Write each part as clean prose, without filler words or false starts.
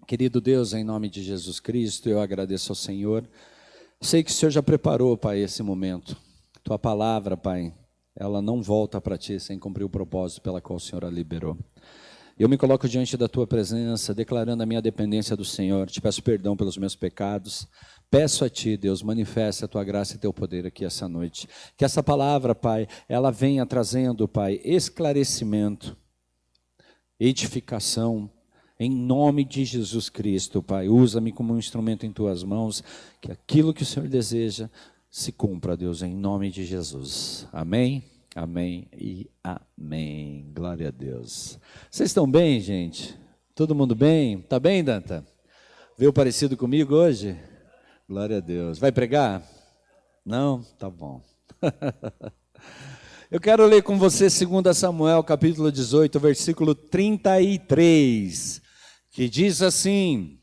Querido Deus, em nome de Jesus Cristo, eu agradeço ao Senhor. Sei que o Senhor já preparou, Pai, esse momento. Tua palavra, Pai, ela não volta para Ti sem cumprir o propósito pela qual o Senhor a liberou. Eu me coloco diante da Tua presença, declarando a minha dependência do Senhor. Te peço perdão pelos meus pecados. Peço a Ti, Deus, manifesta a Tua graça e Teu poder aqui essa noite. Que essa palavra, Pai, ela venha trazendo, Pai, esclarecimento, edificação, em nome de Jesus Cristo, Pai. Usa-me como um instrumento em Tuas mãos, que aquilo que o Senhor deseja se cumpra, Deus, em nome de Jesus. Amém, amém e amém. Glória a Deus. Vocês estão bem, gente? Todo mundo bem? Tá bem, Danta? Veio parecido comigo hoje? Glória a Deus. Vai pregar? Não? Tá bom. Eu quero ler com você 2 Samuel, capítulo 18, versículo 33, que diz assim: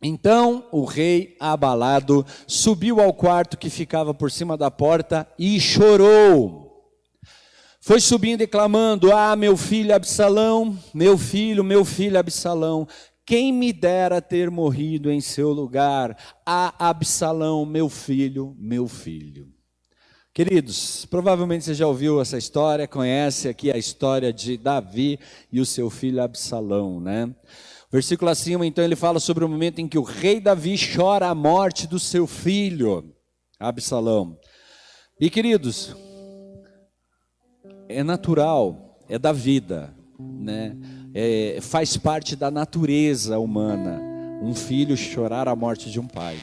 Então o rei, abalado, subiu ao quarto que ficava por cima da porta e chorou. Foi subindo e clamando: Ah, meu filho Absalão, meu filho Absalão, quem me dera ter morrido em seu lugar? Ah, Absalão, meu filho, meu filho. Queridos, provavelmente você já ouviu essa história, conhece aqui a história de Davi e o seu filho Absalão, né? Versículo acima, então, ele fala sobre o momento em que o rei Davi chora a morte do seu filho, Absalão. E, queridos, é natural, é da vida, né? Faz parte da natureza humana, um filho chorar a morte de um pai.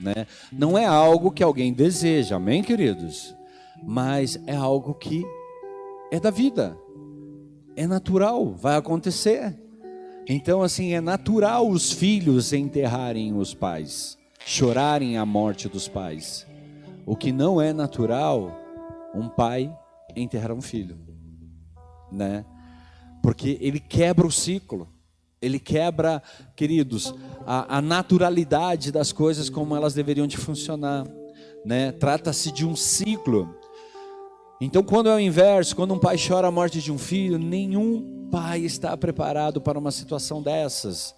Né? Não é algo que alguém deseja, amém, queridos? Mas é algo que é da vida, é natural, vai acontecer. Então, assim, é natural os filhos enterrarem os pais, chorarem a morte dos pais. O que não é natural, um pai enterrar um filho, né? Porque ele quebra o ciclo. Ele quebra, queridos, a naturalidade das coisas como elas deveriam de funcionar, né? Trata-se de um ciclo. Então, quando é o inverso, quando um pai chora a morte de um filho, nenhum pai está preparado para uma situação dessas.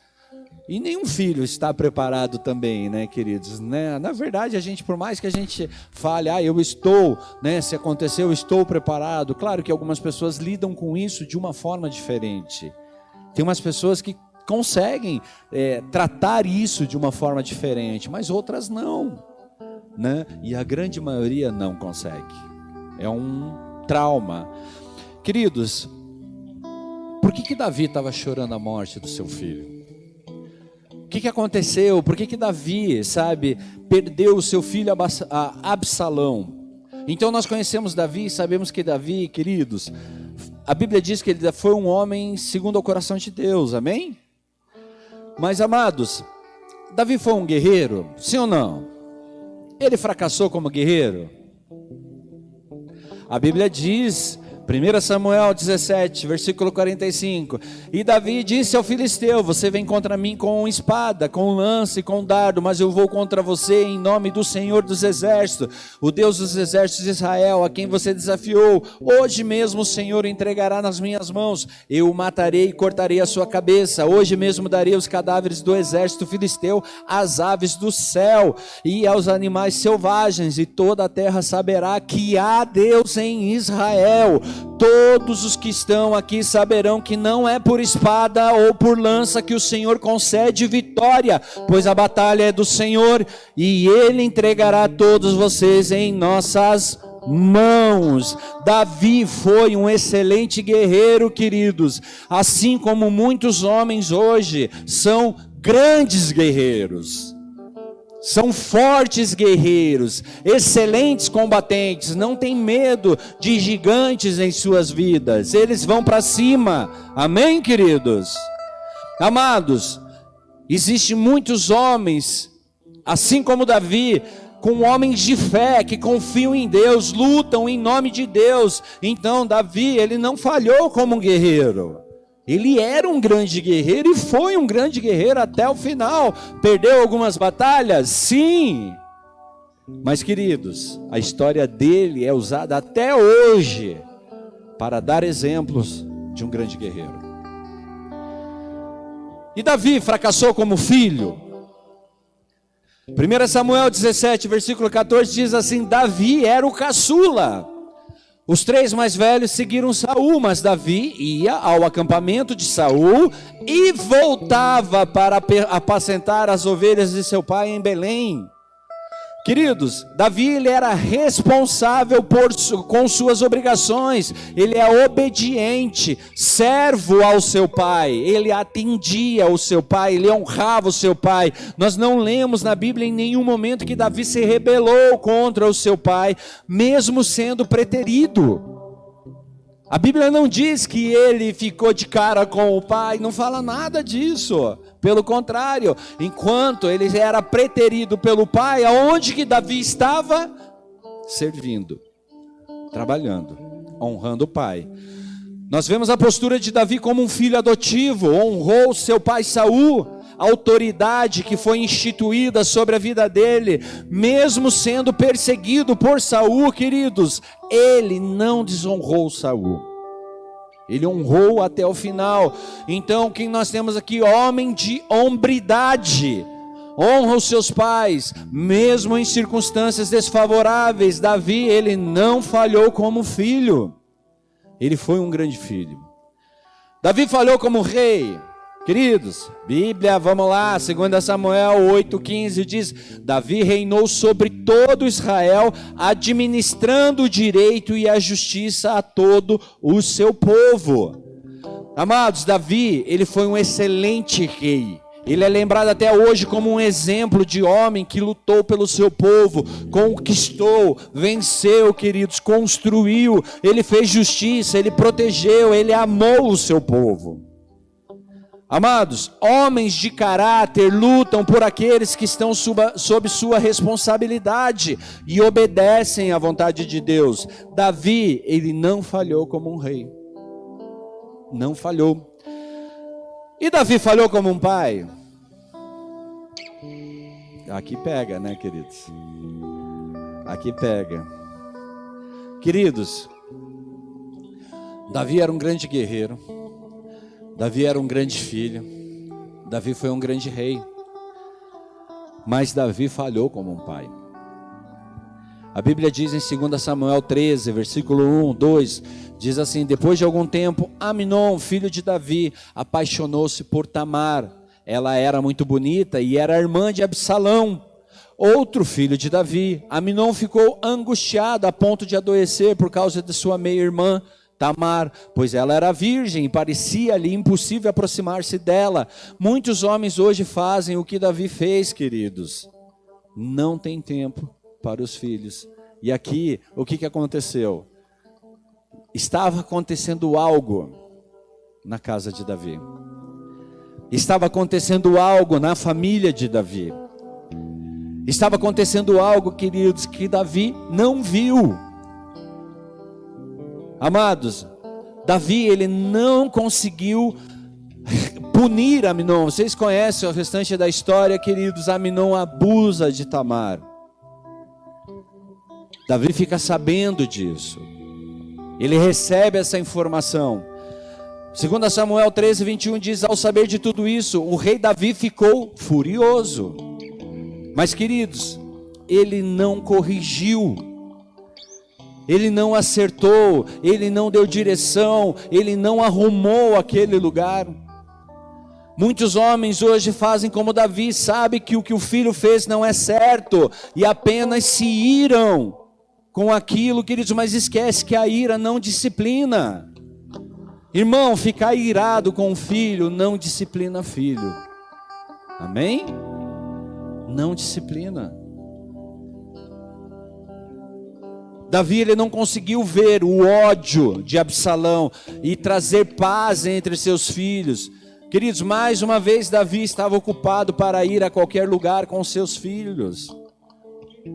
E nenhum filho está preparado também, né, queridos? Né? Na verdade, a gente, por mais que a gente fale, eu estou, né, se acontecer, eu estou preparado. Claro que algumas pessoas lidam com isso de uma forma diferente. Tem umas pessoas que conseguem tratar isso de uma forma diferente, mas outras não, né? E a grande maioria não consegue. É um trauma. Queridos, por que Davi estava chorando a morte do seu filho? O que aconteceu? Por que Davi, perdeu o seu filho Absalão? Então nós conhecemos Davi, sabemos que Davi, queridos, a Bíblia diz que ele foi um homem segundo o coração de Deus, amém? Mas, amados, Davi foi um guerreiro, sim ou não? Ele fracassou como guerreiro? A Bíblia diz, 1 Samuel 17, versículo 45, E Davi disse ao filisteu: Você vem contra mim com espada, com lança e com dardo, mas eu vou contra você em nome do Senhor dos Exércitos, o Deus dos Exércitos de Israel, a quem você desafiou. Hoje mesmo o Senhor entregará nas minhas mãos, eu o matarei e cortarei a sua cabeça. Hoje mesmo darei os cadáveres do exército filisteu às aves do céu e aos animais selvagens, e toda a terra saberá que há Deus em Israel. Todos os que estão aqui saberão que não é por espada ou por lança que o Senhor concede vitória, pois a batalha é do Senhor, e Ele entregará todos vocês em nossas mãos. Davi foi um excelente guerreiro, queridos, assim como muitos homens hoje são grandes guerreiros. São fortes guerreiros, excelentes combatentes, não têm medo de gigantes em suas vidas, eles vão para cima, amém, queridos? Amados, existem muitos homens, assim como Davi, com homens de fé, que confiam em Deus, lutam em nome de Deus. Então Davi, ele não falhou como um guerreiro. Ele era um grande guerreiro e foi um grande guerreiro até o final. Perdeu algumas batalhas? Sim. Mas, queridos, a história dele é usada até hoje para dar exemplos de um grande guerreiro. E Davi fracassou como filho? 1 Samuel 17, versículo 14 diz assim: Davi era o caçula. Os 3 mais velhos seguiram Saul, mas Davi ia ao acampamento de Saul e voltava para apacentar as ovelhas de seu pai em Belém. Queridos, Davi ele era responsável com suas obrigações, ele é obediente, servo ao seu pai, ele atendia o seu pai, ele honrava o seu pai. Nós não lemos na Bíblia em nenhum momento que Davi se rebelou contra o seu pai, mesmo sendo preterido. A Bíblia não diz que ele ficou de cara com o pai, não fala nada disso. Pelo contrário, enquanto ele era preterido pelo pai, aonde que Davi estava? Servindo, trabalhando, honrando o pai. Nós vemos a postura de Davi como um filho adotivo, honrou seu pai Saul, a autoridade que foi instituída sobre a vida dele, mesmo sendo perseguido por Saul, queridos, ele não desonrou Saul. Ele honrou até o final. Então, quem nós temos aqui? Homem de hombridade. Honra os seus pais, mesmo em circunstâncias desfavoráveis. Davi, ele não falhou como filho. Ele foi um grande filho. Davi falhou como rei. Queridos, Bíblia, vamos lá, 2 Samuel 8,15 diz: Davi reinou sobre todo Israel, administrando o direito e a justiça a todo o seu povo. Amados, Davi, ele foi um excelente rei. Ele é lembrado até hoje como um exemplo de homem que lutou pelo seu povo, conquistou, venceu, queridos, construiu, ele fez justiça, ele protegeu, ele amou o seu povo. Amados, homens de caráter lutam por aqueles que estão sob sua responsabilidade e obedecem à vontade de Deus. Davi, ele não falhou como um rei. Não falhou. E Davi falhou como um pai? Aqui pega, né, queridos? Aqui pega. Queridos, Davi era um grande guerreiro. Davi era um grande filho, Davi foi um grande rei, mas Davi falhou como um pai. A Bíblia diz em 2 Samuel 13, versículo 1, 2, diz assim: depois de algum tempo, Aminon, filho de Davi, apaixonou-se por Tamar. Ela era muito bonita e era irmã de Absalão, outro filho de Davi. Aminon ficou angustiado a ponto de adoecer por causa de sua meia-irmã Tamar, pois ela era virgem e parecia-lhe impossível aproximar-se dela. Muitos homens hoje fazem o que Davi fez, queridos. Não tem tempo para os filhos. E aqui, o que aconteceu? Estava acontecendo algo na casa de Davi. Estava acontecendo algo na família de Davi. Estava acontecendo algo, queridos, que Davi não viu. Amados, Davi, ele não conseguiu punir Aminon. Vocês conhecem o restante da história, queridos. Aminon abusa de Tamar. Davi fica sabendo disso. Ele recebe essa informação. 2 Samuel 13, 21 diz: ao saber de tudo isso, o rei Davi ficou furioso. Mas, queridos, ele não corrigiu. Ele não acertou, ele não deu direção, ele não arrumou aquele lugar. Muitos homens hoje fazem como Davi, sabe que o filho fez não é certo, e apenas se iram com aquilo, queridos, mas esquece que a ira não disciplina. Irmão, ficar irado com o filho não disciplina filho. Amém? Não disciplina. Davi, ele não conseguiu ver o ódio de Absalão e trazer paz entre seus filhos. Queridos, mais uma vez Davi estava ocupado para ir a qualquer lugar com seus filhos.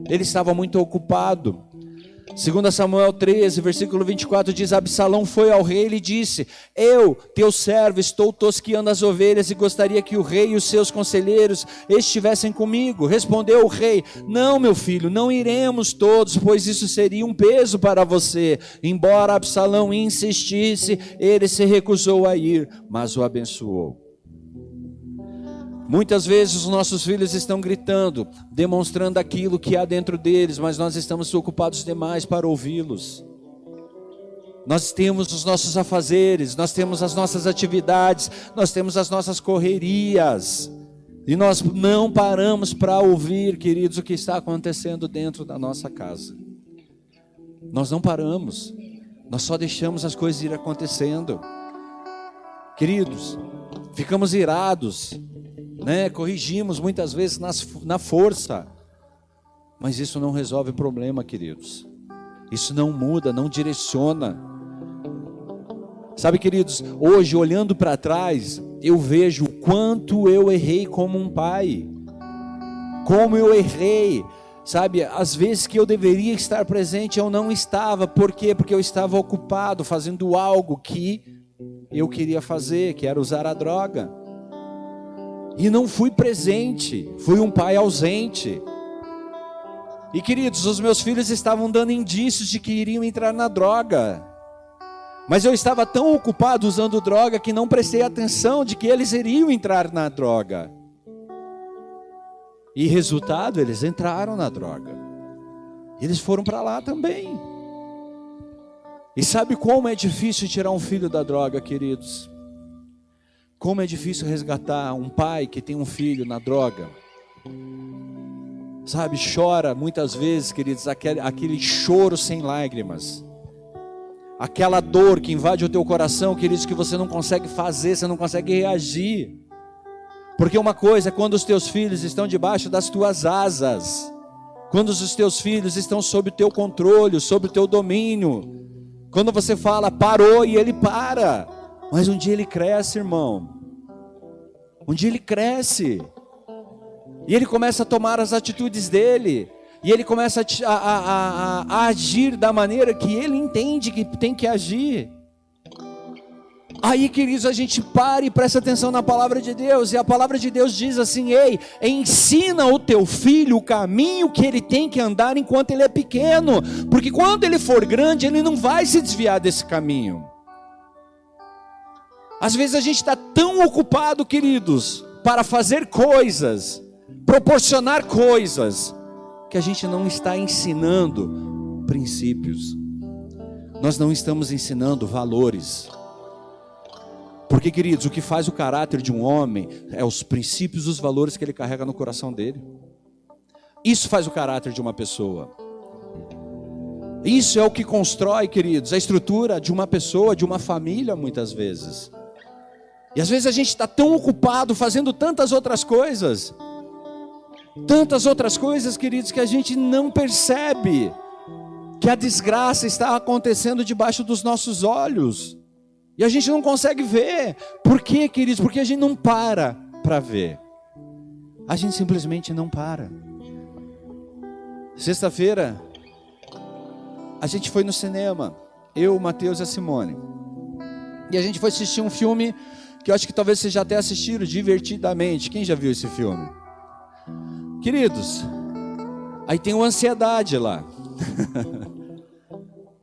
Ele estava muito ocupado. 2 Samuel 13, versículo 24 diz: Absalão foi ao rei e lhe disse: eu, teu servo, estou tosqueando as ovelhas e gostaria que o rei e os seus conselheiros estivessem comigo. Respondeu o rei: não, meu filho, não iremos todos, pois isso seria um peso para você. Embora Absalão insistisse, ele se recusou a ir, mas o abençoou. Muitas vezes os nossos filhos estão gritando, demonstrando aquilo que há dentro deles, mas nós estamos ocupados demais para ouvi-los. Nós temos os nossos afazeres, nós temos as nossas atividades, nós temos as nossas correrias. E nós não paramos para ouvir, queridos, o que está acontecendo dentro da nossa casa. Nós não paramos, nós só deixamos as coisas ir acontecendo. Queridos, ficamos irados, né? Corrigimos muitas vezes na força, mas isso não resolve o problema, queridos. Isso não muda, não direciona. Sabe, queridos, hoje olhando para trás, eu vejo o quanto eu errei como um pai. Como eu errei, sabe, às vezes que eu deveria estar presente, eu não estava. Por quê? Porque eu estava ocupado fazendo algo que eu queria fazer, que era usar a droga. E não fui presente, fui um pai ausente. E queridos, os meus filhos estavam dando indícios de que iriam entrar na droga. Mas eu estava tão ocupado usando droga que não prestei atenção de que eles iriam entrar na droga. E resultado, eles entraram na droga. Eles foram para lá também. E sabe como é difícil tirar um filho da droga, queridos? Como é difícil resgatar um pai que tem um filho na droga. Sabe, chora muitas vezes, queridos, aquele choro sem lágrimas. Aquela dor que invade o teu coração, queridos, que você não consegue fazer, você não consegue reagir. Porque uma coisa é quando os teus filhos estão debaixo das tuas asas, quando os teus filhos estão sob o teu controle, sob o teu domínio, quando você fala, parou, e ele para. Mas um dia ele cresce, irmão. Um dia ele cresce. E ele começa a tomar as atitudes dele. E ele começa a agir da maneira que ele entende que tem que agir. Aí, queridos, a gente para e presta atenção na palavra de Deus. E a palavra de Deus diz assim: ei, ensina o teu filho o caminho que ele tem que andar enquanto ele é pequeno. Porque quando ele for grande, ele não vai se desviar desse caminho. Às vezes a gente está tão ocupado, queridos, para fazer coisas, proporcionar coisas, que a gente não está ensinando princípios. Nós não estamos ensinando valores. Porque, queridos, o que faz o caráter de um homem é os princípios, os valores que ele carrega no coração dele. Isso faz o caráter de uma pessoa. Isso é o que constrói, queridos, a estrutura de uma pessoa, de uma família, muitas vezes. E às vezes a gente está tão ocupado fazendo tantas outras coisas, queridos, que a gente não percebe que a desgraça está acontecendo debaixo dos nossos olhos. E a gente não consegue ver. Por quê, queridos? Porque a gente não para ver. A gente simplesmente não para. Sexta-feira, a gente foi no cinema. Eu, o Mateus e a Simone. E a gente foi assistir um filme que eu acho que talvez vocês já até assistiram, Divertidamente. Quem já viu esse filme? Queridos, aí tem uma ansiedade lá.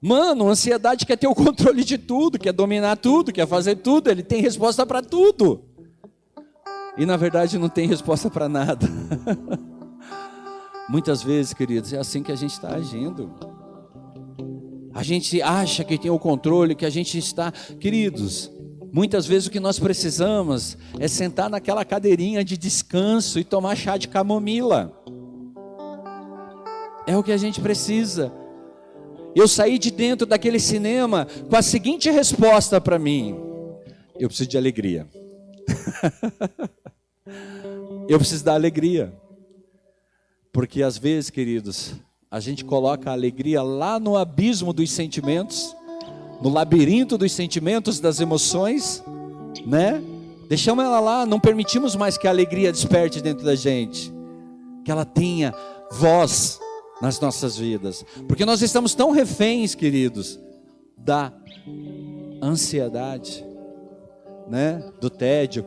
Mano, a ansiedade quer ter o controle de tudo, quer dominar tudo, quer fazer tudo, ele tem resposta para tudo. E na verdade não tem resposta para nada. Muitas vezes, queridos, é assim que a gente está agindo. A gente acha que tem o controle, que a gente está... Queridos, muitas vezes o que nós precisamos é sentar naquela cadeirinha de descanso e tomar chá de camomila. É o que a gente precisa. Eu saí de dentro daquele cinema com a seguinte resposta para mim: eu preciso de alegria. Eu preciso da alegria. Porque às vezes, queridos, a gente coloca a alegria lá no abismo dos sentimentos, no labirinto dos sentimentos, das emoções, né? Deixamos ela lá, não permitimos mais que a alegria desperte dentro da gente, que ela tenha voz nas nossas vidas, porque nós estamos tão reféns, queridos, da ansiedade, né? Do tédio.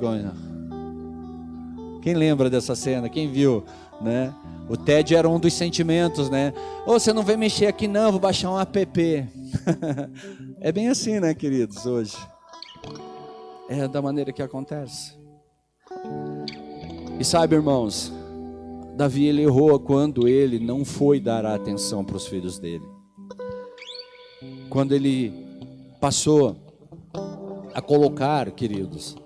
Quem lembra dessa cena? Quem viu, né? O tédio era um dos sentimentos, né? Você não vem mexer aqui não, vou baixar um app. É bem assim, né, queridos, hoje. É da maneira que acontece. E sabe, irmãos, Davi ele errou quando ele não foi dar a atenção para os filhos dele. Quando ele passou a colocar, queridos,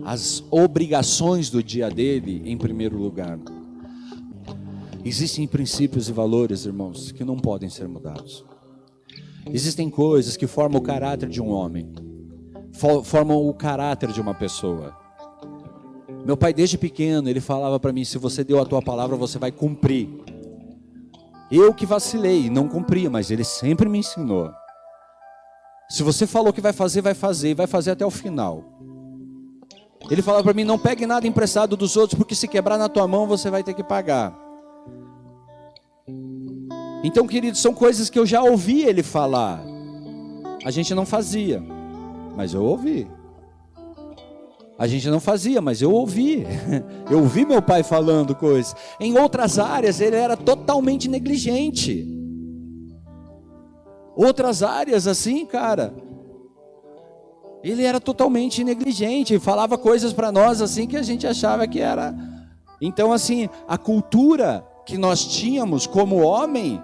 as obrigações do dia dele em primeiro lugar. Existem princípios e valores, irmãos, que não podem ser mudados. Existem coisas que formam o caráter de um homem, formam o caráter de uma pessoa. Meu pai, desde pequeno, ele falava para mim: se você deu a tua palavra, você vai cumprir. Eu que vacilei, não cumpria, mas ele sempre me ensinou. Se você falou que vai fazer, e vai fazer até o final. Ele falava para mim: não pegue nada emprestado dos outros, porque se quebrar na tua mão, você vai ter que pagar. Então, queridos, são coisas que eu já ouvi ele falar. A gente não fazia, mas eu ouvi. A gente não fazia, mas eu ouvi. Eu ouvi meu pai falando coisas. Em outras áreas ele era totalmente negligente. Outras áreas assim, cara, ele era totalmente negligente. Falava coisas para nós assim que a gente achava que era. Então assim, a cultura que nós tínhamos como homem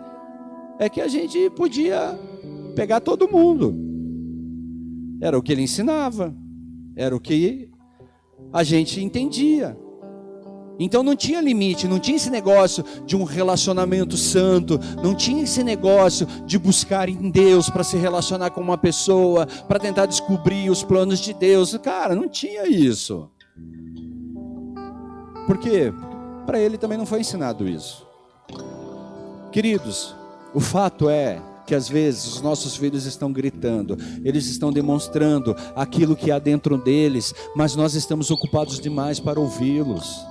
é que a gente podia pegar todo mundo. Era o que ele ensinava. Era o que a gente entendia. Então não tinha limite, não tinha esse negócio de um relacionamento santo, não tinha esse negócio de buscar em Deus para se relacionar com uma pessoa, para tentar descobrir os planos de Deus. Cara, não tinha isso. Por quê? Para ele também não foi ensinado isso. Queridos, o fato é que às vezes os nossos filhos estão gritando, eles estão demonstrando aquilo que há dentro deles, mas nós estamos ocupados demais para ouvi-los.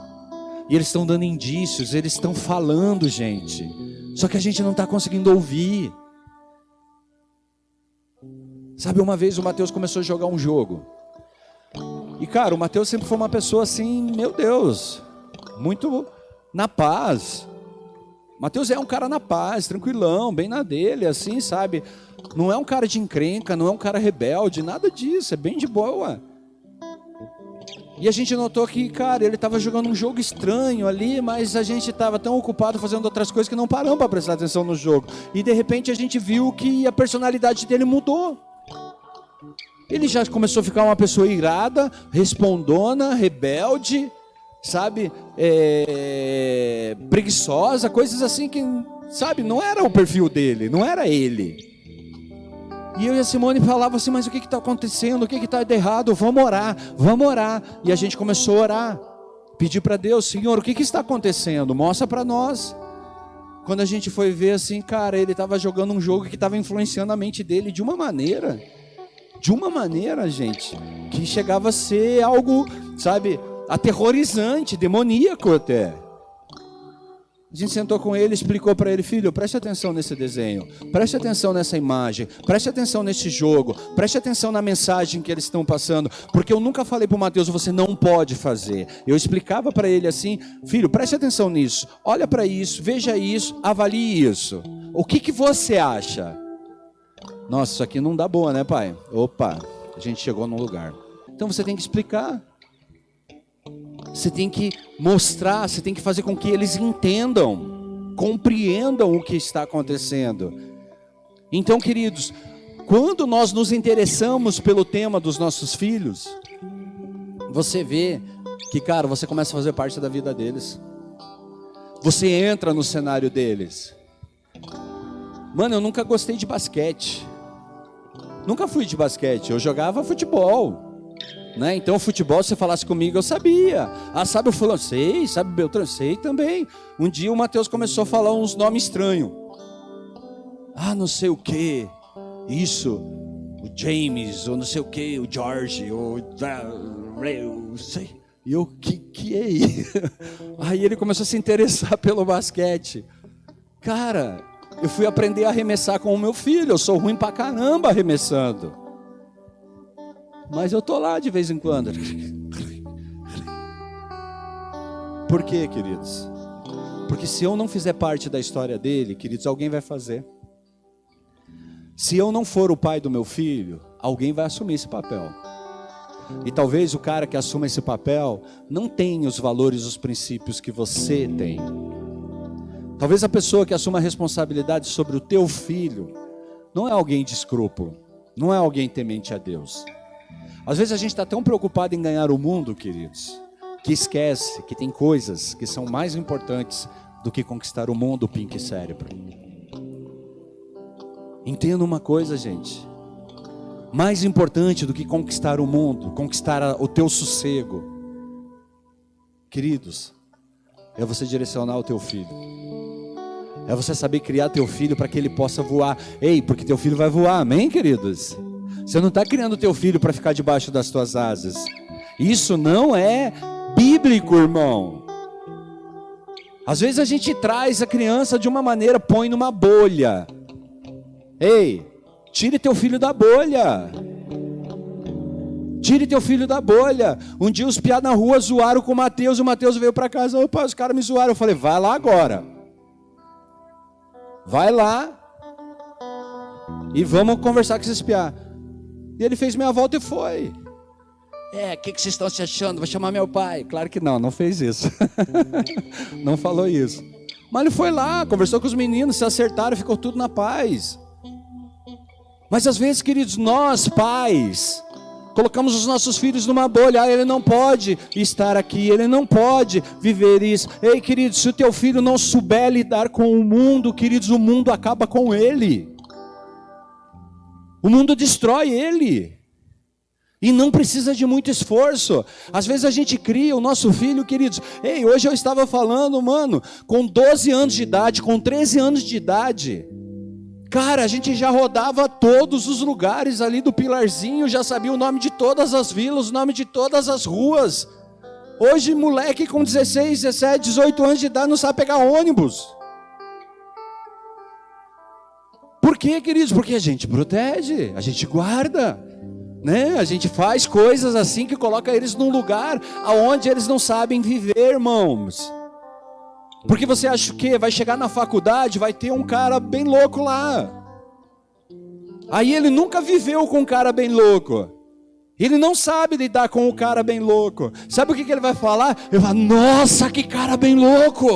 E eles estão dando indícios, eles estão falando, gente. Só que a gente não está conseguindo ouvir. Sabe, uma vez o Mateus começou a jogar um jogo. E cara, o Mateus sempre foi uma pessoa assim, meu Deus, muito na paz. Mateus é um cara na paz, tranquilão, bem na dele, assim, sabe? Não é um cara de encrenca, não é um cara rebelde, nada disso, é bem de boa. E a gente notou que, cara, ele estava jogando um jogo estranho ali, mas a gente estava tão ocupado fazendo outras coisas que não paramos para prestar atenção no jogo. E de repente a gente viu que a personalidade dele mudou. Ele já começou a ficar uma pessoa irada, respondona, rebelde, sabe, preguiçosa, coisas assim que, sabe, não era o perfil dele, não era ele. E eu e a Simone falava assim, mas o que está acontecendo, o que está de errado, vamos orar. E a gente começou a orar, pedir para Deus, Senhor, o que está acontecendo, mostra para nós. Quando a gente foi ver assim, cara, ele estava jogando um jogo que estava influenciando a mente dele de uma maneira, gente, que chegava a ser algo, sabe, aterrorizante, demoníaco até. A gente sentou com ele, explicou para ele, filho, preste atenção nesse desenho, preste atenção nessa imagem, preste atenção nesse jogo, preste atenção na mensagem que eles estão passando, porque eu nunca falei para o Mateus, você não pode fazer. Eu explicava para ele assim, filho, preste atenção nisso, olha para isso, veja isso, avalie isso. O que você acha? Nossa, isso aqui não dá boa, né, pai? Opa, a gente chegou num lugar. Então você tem que explicar. Você tem que mostrar, você tem que fazer com que eles entendam, compreendam o que está acontecendo. Então, queridos, quando nós nos interessamos pelo tema dos nossos filhos, você vê que, cara, você começa a fazer parte da vida deles. Você entra no cenário deles. Mano, eu nunca gostei de basquete. Nunca fui de basquete, eu jogava futebol. Né? Então o futebol, se você falasse comigo, eu sabia. Ah, sabe o fulano? Sei, sabe o Beltrano? Sei também. Um dia o Mateus começou a falar uns nomes estranhos. Ah, não sei o que. Isso, o James, ou não sei o que, o George, ou não sei. E eu, que é isso? Aí ele começou a se interessar pelo basquete. Cara, eu fui aprender a arremessar com o meu filho. Eu sou ruim pra caramba arremessando. Mas eu tô lá de vez em quando. Por quê, queridos? Porque se eu não fizer parte da história dele, queridos, alguém vai fazer. Se eu não for o pai do meu filho, alguém vai assumir esse papel. E talvez o cara que assuma esse papel não tenha os valores, os princípios que você tem. Talvez a pessoa que assuma a responsabilidade sobre o teu filho não é alguém de escrúpulo, não é alguém temente a Deus. Às vezes a gente está tão preocupado em ganhar o mundo, queridos, que esquece que tem coisas que são mais importantes do que conquistar o mundo, Pink Cérebro. Entenda uma coisa, gente. Mais importante do que conquistar o mundo, conquistar o teu sossego, queridos, é você direcionar o teu filho. É você saber criar teu filho para que ele possa voar. Ei, porque teu filho vai voar, amém, queridos? Você não está criando teu filho para ficar debaixo das tuas asas. Isso não é bíblico, irmão. Às vezes a gente traz a criança de uma maneira, põe numa bolha. Ei, tire teu filho da bolha. Tire teu filho da bolha. Um dia os piá na rua zoaram com o Mateus. E o Mateus veio para casa. Opa, os caras me zoaram. Eu falei, vai lá agora. Vai lá. E vamos conversar com esses piá. E ele fez meia volta e foi. O que vocês estão se achando? Vou chamar meu pai. Claro que não, não fez isso. Não falou isso. Mas ele foi lá, conversou com os meninos, se acertaram, ficou tudo na paz. Mas às vezes, queridos, nós pais colocamos os nossos filhos numa bolha. Ele não pode estar aqui, ele não pode viver isso. Ei, queridos, se o teu filho não souber lidar com o mundo, queridos, o mundo acaba com ele. O mundo destrói ele. E não precisa de muito esforço. Às vezes a gente cria o nosso filho, queridos. Ei, hoje eu estava falando, mano, com 12 anos de idade, com 13 anos de idade. Cara, a gente já rodava todos os lugares ali do Pilarzinho, já sabia o nome de todas as vilas, o nome de todas as ruas. Hoje, moleque com 16, 17, 18 anos de idade não sabe pegar ônibus. Por quê, queridos? Porque a gente protege, a gente guarda, né? A gente faz coisas assim que coloca eles num lugar aonde eles não sabem viver, irmãos. Porque você acha que vai chegar na faculdade, vai ter um cara bem louco lá. Aí ele nunca viveu com um cara bem louco. Ele não sabe lidar com o cara bem louco. Sabe o que ele vai falar? Ele vai, nossa, que cara bem louco.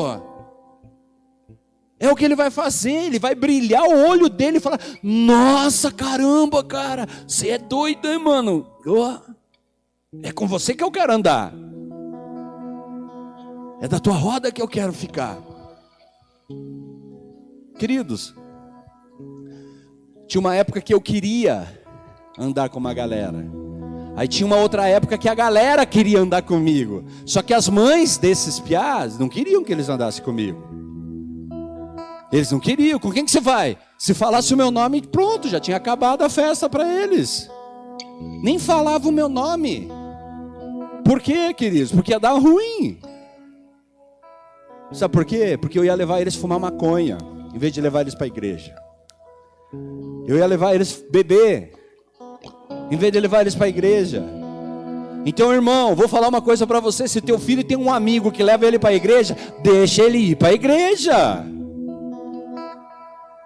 É o que ele vai fazer, ele vai brilhar o olho dele e falar, nossa, caramba, cara, você é doido, hein, mano? É com você que eu quero andar. É da tua roda que eu quero ficar. Queridos, tinha uma época que eu queria andar com uma galera. Aí tinha uma outra época que a galera queria andar comigo. Só que as mães desses piás não queriam que eles andassem comigo. Eles não queriam. Com quem que você vai? Se falasse o meu nome, pronto, já tinha acabado a festa para eles. Nem falava o meu nome. Por quê, queridos? Porque ia dar ruim. Sabe por quê? Porque eu ia levar eles a fumar maconha, em vez de levar eles para a igreja. Eu ia levar eles a beber, em vez de levar eles para a igreja. Então, irmão, vou falar uma coisa para você. Se teu filho tem um amigo que leva ele para a igreja, deixa ele ir para a igreja.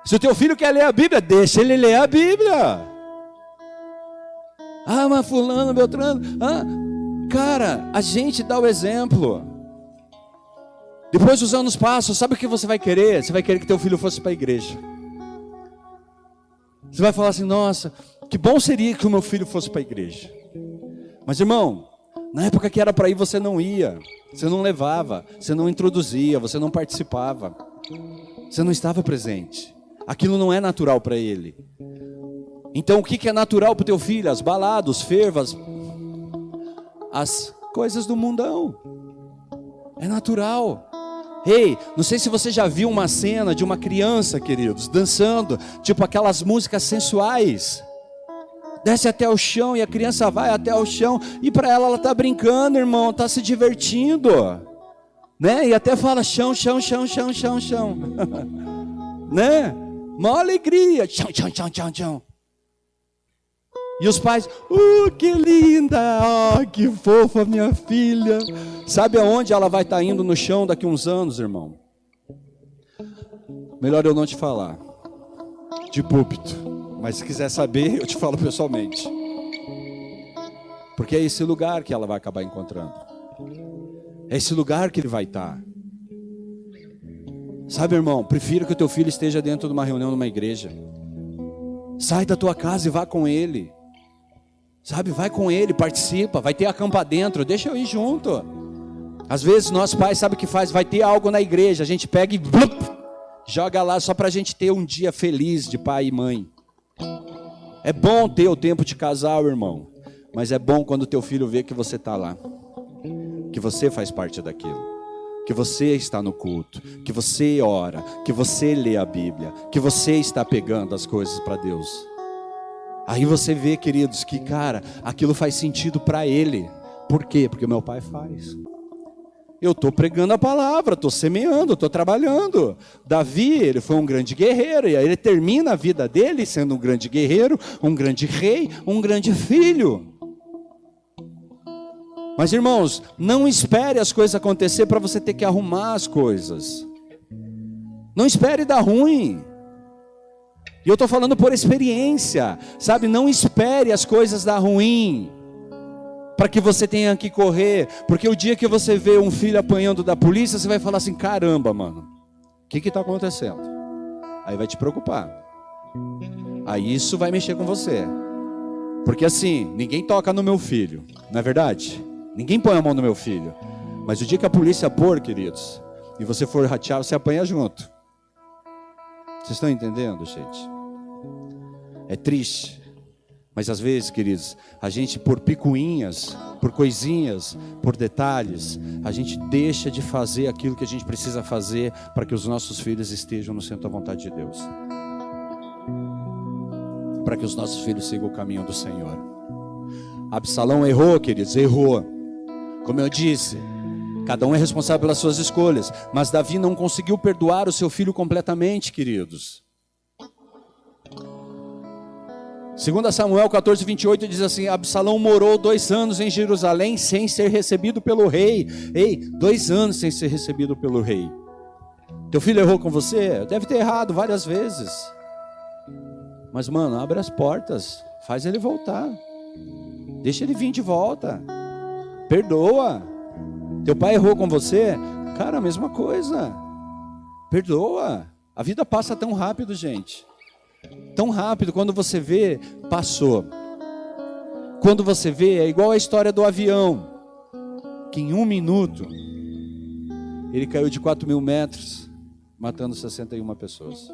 Se o teu filho quer ler a Bíblia, deixa ele ler a Bíblia. Ah, mas fulano, beltrano. Cara, a gente dá o exemplo. Depois os anos passam, sabe o que você vai querer? Você vai querer que teu filho fosse para a igreja. Você vai falar assim, nossa, que bom seria que o meu filho fosse para a igreja. Mas irmão, na época que era para ir, você não ia. Você não levava, você não introduzia, você não participava. Você não estava presente. Aquilo não é natural para ele. Então o que é natural para o teu filho? As baladas, os fervas, as coisas do mundão. É natural. Ei, não sei se você já viu uma cena de uma criança, queridos, dançando, tipo aquelas músicas sensuais. Desce até o chão e a criança vai até o chão e para ela está brincando, irmão, está se divertindo, né? E até fala chão, chão, chão, chão, chão, chão, né? Uma alegria, chão, chão, chão, chão, chão. E os pais, que linda, que fofa minha filha. Sabe aonde ela vai estar indo no chão daqui uns anos, irmão? Melhor eu não te falar, de púlpito. Mas se quiser saber, eu te falo pessoalmente. Porque é esse lugar que ela vai acabar encontrando. É esse lugar que ele vai estar. Sabe, irmão, prefiro que o teu filho esteja dentro de uma reunião numa igreja. Sai da tua casa e vá com ele. Sabe, vai com ele, participa, vai ter acampa dentro, deixa eu ir junto. Às vezes nosso pai sabe o que faz, vai ter algo na igreja, a gente pega e joga lá só para a gente ter um dia feliz de pai e mãe. É bom ter o tempo de casal, irmão, mas é bom quando o teu filho vê que você está lá, que você faz parte daquilo, que você está no culto, que você ora, que você lê a Bíblia, que você está pegando as coisas para Deus. Aí você vê, queridos, que cara, aquilo faz sentido para ele. Por quê? Porque o meu pai faz. Eu estou pregando a palavra, estou semeando, estou trabalhando. Davi, ele foi um grande guerreiro, e aí ele termina a vida dele sendo um grande guerreiro, um grande rei, um grande filho. Mas irmãos, não espere as coisas acontecer para você ter que arrumar as coisas. Não espere dar ruim. E eu estou falando por experiência, sabe? Não espere as coisas dar ruim para que você tenha que correr, porque o dia que você vê um filho apanhando da polícia, você vai falar assim, caramba, mano, o que está acontecendo? Aí vai te preocupar, aí isso vai mexer com você, porque assim, ninguém toca no meu filho, não é verdade? Ninguém põe a mão no meu filho, mas o dia que a polícia pôr, queridos, e você for ratear, você apanha junto. Vocês estão entendendo, gente? É triste. Mas às vezes, queridos, a gente por picuinhas, por coisinhas, por detalhes, a gente deixa de fazer aquilo que a gente precisa fazer para que os nossos filhos estejam no centro da vontade de Deus. Para que os nossos filhos sigam o caminho do Senhor. Absalão errou, queridos, errou. Como eu disse, cada um é responsável pelas suas escolhas, mas Davi não conseguiu perdoar o seu filho completamente, queridos. 2 Samuel 14:28 diz assim, Absalão morou 2 anos em Jerusalém sem ser recebido pelo rei. Ei, 2 anos sem ser recebido pelo rei. Teu filho errou com você? Deve ter errado várias vezes. Mas mano, abre as portas, faz ele voltar. Deixa ele vir de volta. Perdoa. Teu pai errou com você? Cara, a mesma coisa. Perdoa. A vida passa tão rápido, gente. Tão rápido, quando você vê, passou. Quando você vê, é igual a história do avião, que em 1 minuto, ele caiu de 4.000 metros, matando 61 pessoas.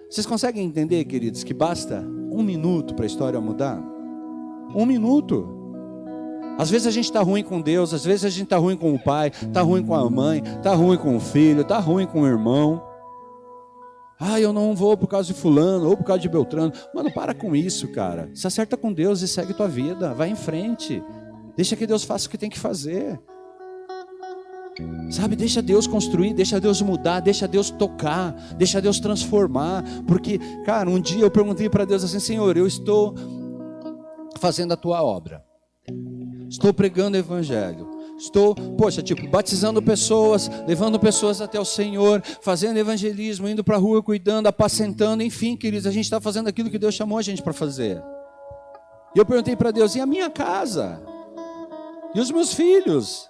Vocês conseguem entender, queridos, que basta 1 minuto para a história mudar? 1 minuto. Às vezes a gente está ruim com Deus, às vezes a gente está ruim com o pai, está ruim com a mãe, está ruim com o filho, está ruim com o irmão. Ah, eu não vou por causa de fulano, ou por causa de Beltrano. Mano, para com isso, cara. Se acerta com Deus e segue tua vida. Vai em frente. Deixa que Deus faça o que tem que fazer. Sabe, deixa Deus construir, deixa Deus mudar, deixa Deus tocar, deixa Deus transformar. Porque, cara, um dia eu perguntei para Deus assim, Senhor, eu estou fazendo a tua obra. Estou pregando o evangelho. Estou, batizando pessoas, levando pessoas até o Senhor, fazendo evangelismo, indo para a rua, cuidando, apacentando, enfim, queridos, a gente está fazendo aquilo que Deus chamou a gente para fazer. E eu perguntei para Deus, e a minha casa? E os meus filhos?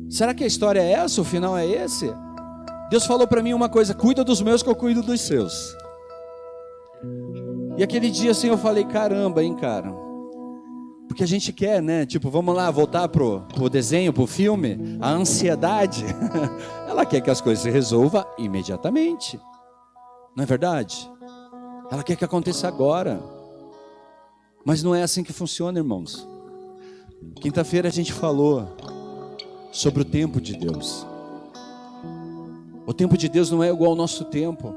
Será que a história é essa? O final é esse? Deus falou para mim uma coisa, cuida dos meus que eu cuido dos seus. E aquele dia assim eu falei, caramba, hein, cara. Porque a gente quer, né? Tipo, vamos lá, voltar pro desenho, pro filme. A ansiedade, ela quer que as coisas se resolvam imediatamente. Não é verdade? Ela quer que aconteça agora. Mas não é assim que funciona, irmãos. Quinta-feira a gente falou sobre o tempo de Deus. O tempo de Deus não é igual ao nosso tempo.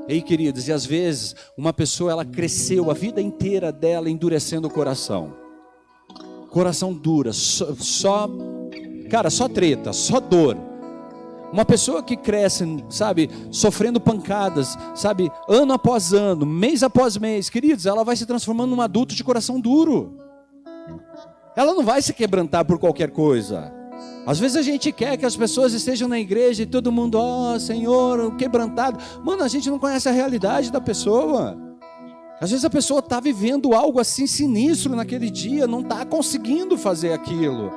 Ei, queridos, e às vezes uma pessoa, ela cresceu a vida inteira dela endurecendo o coração. Coração dura, só treta, só dor. Uma pessoa que cresce, sabe, sofrendo pancadas, sabe, ano após ano, mês após mês, queridos, ela vai se transformando num adulto de coração duro. Ela não vai se quebrantar por qualquer coisa. Às vezes a gente quer que as pessoas estejam na igreja e todo mundo, Senhor, quebrantado. Mano, a gente não conhece a realidade da pessoa. Às vezes a pessoa está vivendo algo assim sinistro naquele dia, não está conseguindo fazer aquilo.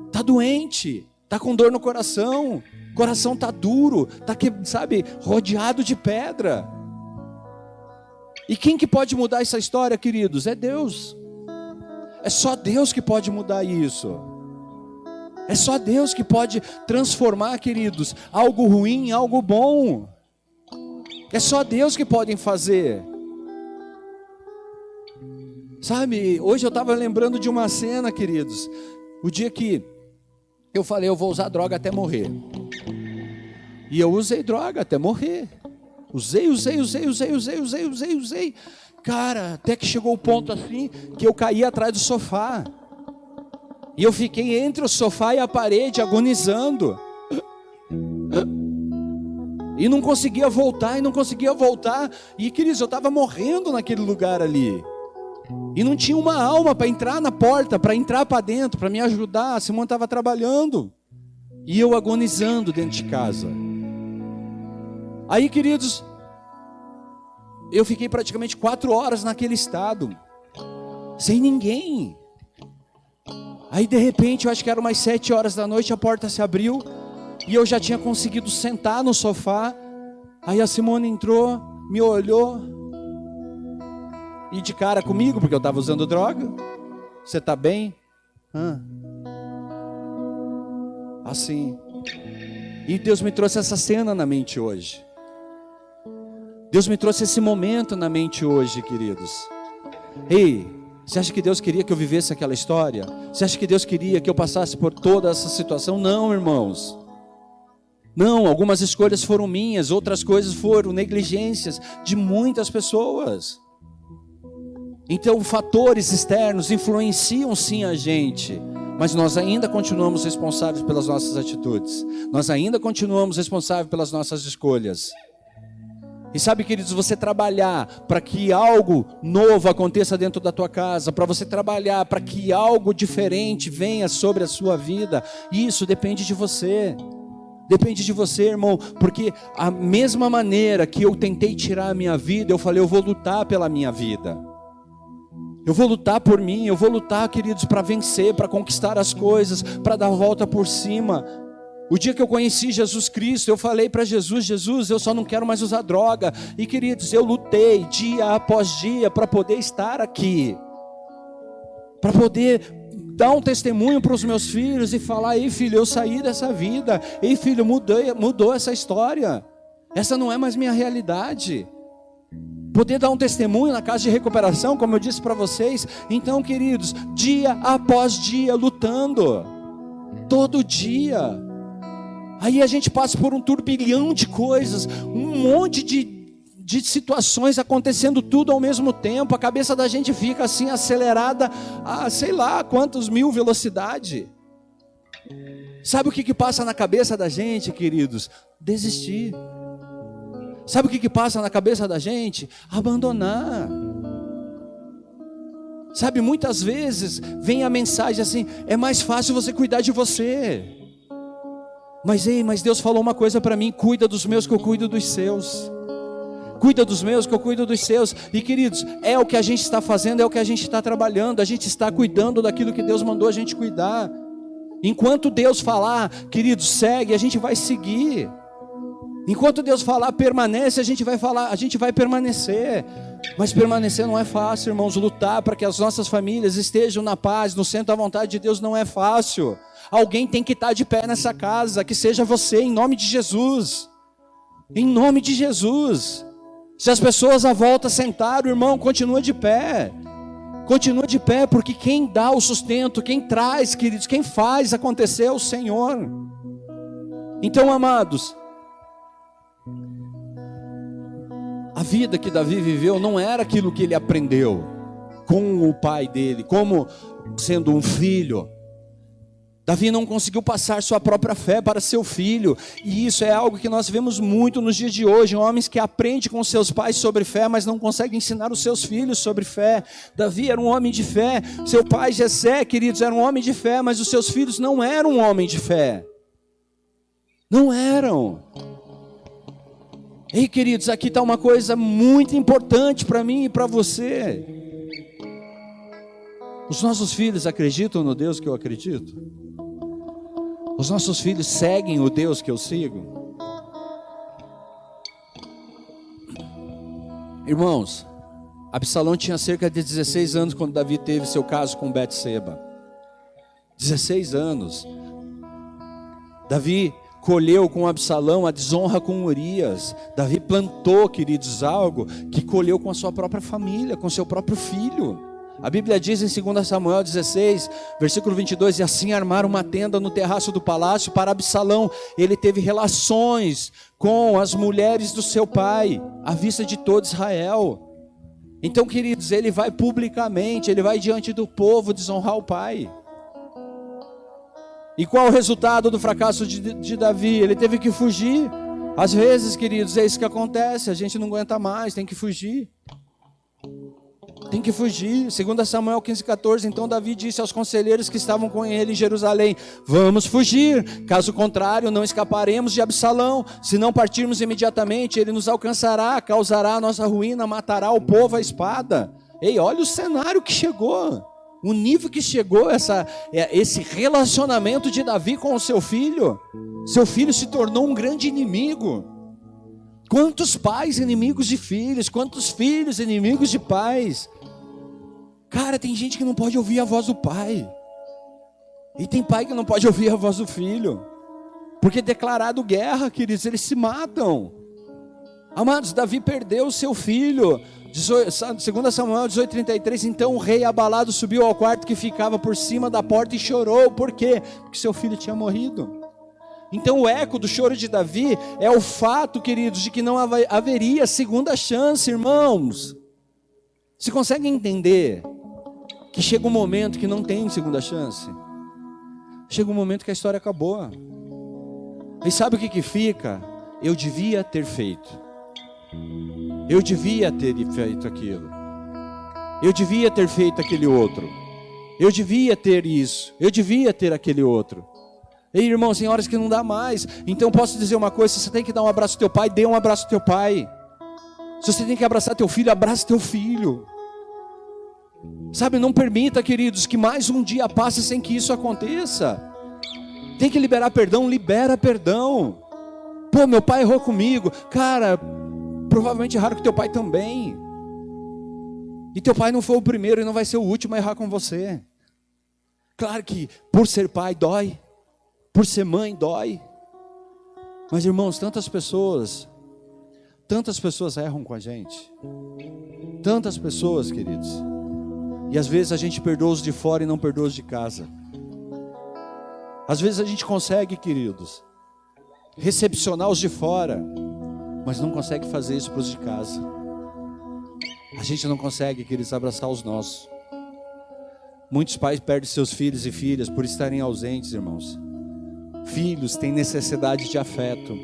Está doente, está com dor no coração, o coração está duro, está, sabe, rodeado de pedra. E quem que pode mudar essa história, queridos? É Deus. É só Deus que pode mudar isso. É só Deus que pode transformar, queridos, algo ruim em algo bom. É só Deus que pode fazer. Sabe, hoje eu estava lembrando de uma cena, queridos. O dia que eu falei, eu vou usar droga até morrer. E eu usei droga até morrer. Usei. Cara, até que chegou o ponto assim, que eu caí atrás do sofá. E eu fiquei entre o sofá e a parede, agonizando. E não conseguia voltar. E, queridos, eu estava morrendo naquele lugar ali. E não tinha uma alma para entrar na porta, para entrar para dentro, para me ajudar. A Simone estava trabalhando. E eu agonizando dentro de casa. Aí, queridos, eu fiquei praticamente 4 horas naquele estado. Sem ninguém. Aí, de repente, eu acho que era umas 7 horas da noite, a porta se abriu. E eu já tinha conseguido sentar no sofá. Aí a Simone entrou, me olhou. E de cara comigo, porque eu estava usando droga. Você está bem? Assim. E Deus me trouxe essa cena na mente hoje. Deus me trouxe esse momento na mente hoje, queridos. Ei, você acha que Deus queria que eu vivesse aquela história? Você acha que Deus queria que eu passasse por toda essa situação? Não, irmãos. Não, algumas escolhas foram minhas, outras coisas foram negligências de muitas pessoas. Então, fatores externos influenciam sim a gente, mas nós ainda continuamos responsáveis pelas nossas atitudes. Nós ainda continuamos responsáveis pelas nossas escolhas. E sabe, queridos, você trabalhar para que algo novo aconteça dentro da tua casa, para você trabalhar para que algo diferente venha sobre a sua vida, isso depende de você. Depende de você, irmão, porque a mesma maneira que eu tentei tirar a minha vida, eu falei, eu vou lutar pela minha vida. Eu vou lutar por mim, eu vou lutar, queridos, para vencer, para conquistar as coisas, para dar a volta por cima. O dia que eu conheci Jesus Cristo, eu falei para Jesus, Jesus, eu só não quero mais usar droga. E, queridos, eu lutei dia após dia para poder estar aqui, para poder dar um testemunho para os meus filhos e falar, ei filho, eu saí dessa vida, ei filho, mudou essa história, essa não é mais minha realidade. Poder dar um testemunho na casa de recuperação, como eu disse para vocês. Então, queridos, dia após dia lutando, todo dia. Aí a gente passa por um turbilhão de coisas, um monte de situações acontecendo tudo ao mesmo tempo. A cabeça da gente fica assim acelerada a sei lá quantos mil velocidade. Sabe o que passa na cabeça da gente, queridos? Desistir. Sabe o que passa na cabeça da gente? Abandonar. Sabe, muitas vezes vem a mensagem assim, é mais fácil você cuidar de você. Mas Deus falou uma coisa para mim, cuida dos meus que eu cuido dos seus. Cuida dos meus que eu cuido dos seus. E, queridos, é o que a gente está fazendo, é o que a gente está trabalhando, a gente está cuidando daquilo que Deus mandou a gente cuidar. Enquanto Deus falar, queridos, segue, a gente vai seguir. Enquanto Deus falar, permanece, a gente vai falar, a gente vai permanecer. Mas permanecer não é fácil, irmãos. Lutar para que as nossas famílias estejam na paz, no centro da vontade de Deus, não é fácil. Alguém tem que estar de pé nessa casa, que seja você, em nome de Jesus. Em nome de Jesus. Se as pessoas à volta sentaram, irmão, continua de pé. Continua de pé, porque quem dá o sustento, quem traz, queridos, quem faz acontecer é o Senhor. Então, amados, a vida que Davi viveu não era aquilo que ele aprendeu com o pai dele, como sendo um filho. Davi não conseguiu passar sua própria fé para seu filho, e isso é algo que nós vemos muito nos dias de hoje, homens que aprendem com seus pais sobre fé, mas não conseguem ensinar os seus filhos sobre fé. Davi era um homem de fé, seu pai Jessé, queridos, era um homem de fé, mas os seus filhos não eram um homem de fé. Não eram. Ei, queridos, aqui está uma coisa muito importante para mim e para você. Os nossos filhos acreditam no Deus que eu acredito? Os nossos filhos seguem o Deus que eu sigo? Irmãos, Absalão tinha cerca de 16 anos quando Davi teve seu caso com Betseba. 16 anos. Davi colheu com Absalão a desonra com Urias. Davi plantou, queridos, algo que colheu com a sua própria família, com seu próprio filho. A Bíblia diz em 2 Samuel 16, versículo 22, e assim armaram uma tenda no terraço do palácio para Absalão. Ele teve relações com as mulheres do seu pai, à vista de todo Israel. Então, queridos, ele vai publicamente, ele vai diante do povo desonrar o pai. E qual o resultado do fracasso de Davi? Ele teve que fugir. Às vezes, queridos, é isso que acontece, a gente não aguenta mais, tem que fugir. Tem que fugir. 2 Samuel 15,14, então Davi disse aos conselheiros que estavam com ele em Jerusalém: vamos fugir, caso contrário não escaparemos de Absalão. Se não partirmos imediatamente, ele nos alcançará, causará a nossa ruína, matará o povo à espada. Ei, olha o cenário que chegou, o nível que chegou esse relacionamento de Davi com o seu filho. Seu filho se tornou um grande inimigo. Quantos pais inimigos de filhos, quantos filhos inimigos de pais. Cara, tem gente que não pode ouvir a voz do pai, e tem pai que não pode ouvir a voz do filho, porque declarado guerra, queridos, eles se matam. Amados, Davi perdeu o seu filho. 2 Samuel 18,33, então o rei abalado subiu ao quarto que ficava por cima da porta e chorou. Por quê? Porque seu filho tinha morrido. Então o eco do choro de Davi é o fato, queridos, de que não haveria segunda chance, irmãos. Você consegue entender que chega um momento que não tem segunda chance? Chega um momento que a história acabou. E sabe o que fica? Eu devia ter feito. Eu devia ter feito aquilo. Eu devia ter feito aquele outro. Eu devia ter isso. Eu devia ter aquele outro. Ei, irmãos, tem horas que não dá mais. Então posso dizer uma coisa: se você tem que dar um abraço ao teu pai, dê um abraço ao teu pai. Se você tem que abraçar teu filho, abraça teu filho. Sabe, não permita, queridos, que mais um dia passe sem que isso aconteça. Tem que liberar perdão, libera perdão. Pô, meu pai errou comigo. Cara, provavelmente erraram com teu pai também. E teu pai não foi o primeiro e não vai ser o último a errar com você. Claro que por ser pai dói, por ser mãe dói. Mas, irmãos, tantas pessoas erram com a gente. Tantas pessoas, queridos. E às vezes a gente perdoa os de fora e não perdoa os de casa. Às vezes a gente consegue, queridos, recepcionar os de fora, mas não consegue fazer isso para os de casa. A gente não consegue, queridos, abraçar os nossos. Muitos pais perdem seus filhos e filhas por estarem ausentes, irmãos. Filhos têm necessidade de afeto.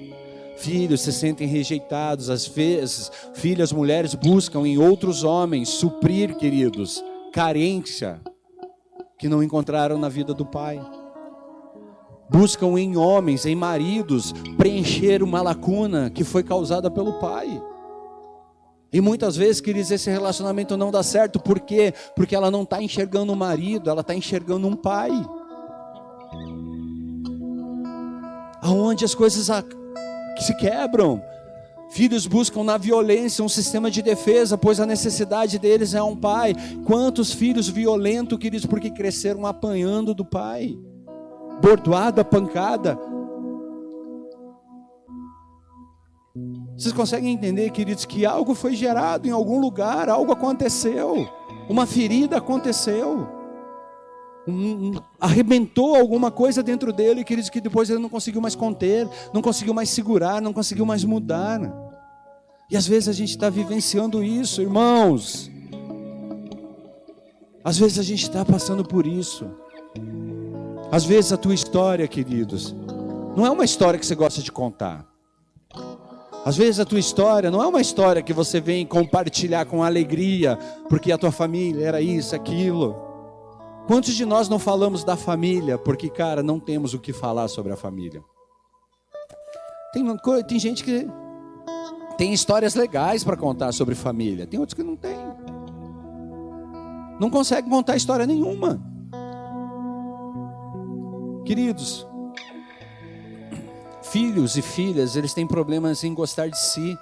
Filhos se sentem rejeitados. Às vezes, filhas, mulheres buscam em outros homens suprir, queridos, carência que não encontraram na vida do pai. Buscam em homens, em maridos, preencher uma lacuna que foi causada pelo pai. E muitas vezes, queridos, esse relacionamento não dá certo. Por quê? Porque ela não está enxergando um marido, ela está enxergando um pai. Aonde as coisas se quebram. Filhos buscam na violência um sistema de defesa, pois a necessidade deles é um pai. Quantos filhos violentos, queridos, porque cresceram apanhando do pai, bordoada, pancada. Vocês conseguem entender, queridos, que algo foi gerado em algum lugar, algo aconteceu, uma ferida aconteceu, arrebentou alguma coisa dentro dele, queridos, que depois ele não conseguiu mais conter, não conseguiu mais segurar, não conseguiu mais mudar. E às vezes a gente está vivenciando isso, irmãos. Às vezes a gente está passando por isso. Às vezes a tua história, queridos, não é uma história que você gosta de contar. Às vezes a tua história não é uma história que você vem compartilhar com alegria, porque a tua família era isso, aquilo. Quantos de nós não falamos da família, porque, cara, não temos o que falar sobre a família? Tem gente que Tem histórias legais para contar sobre família, tem outros que não tem. Não consegue contar história nenhuma. Queridos, filhos e filhas, eles têm problemas em gostar de si,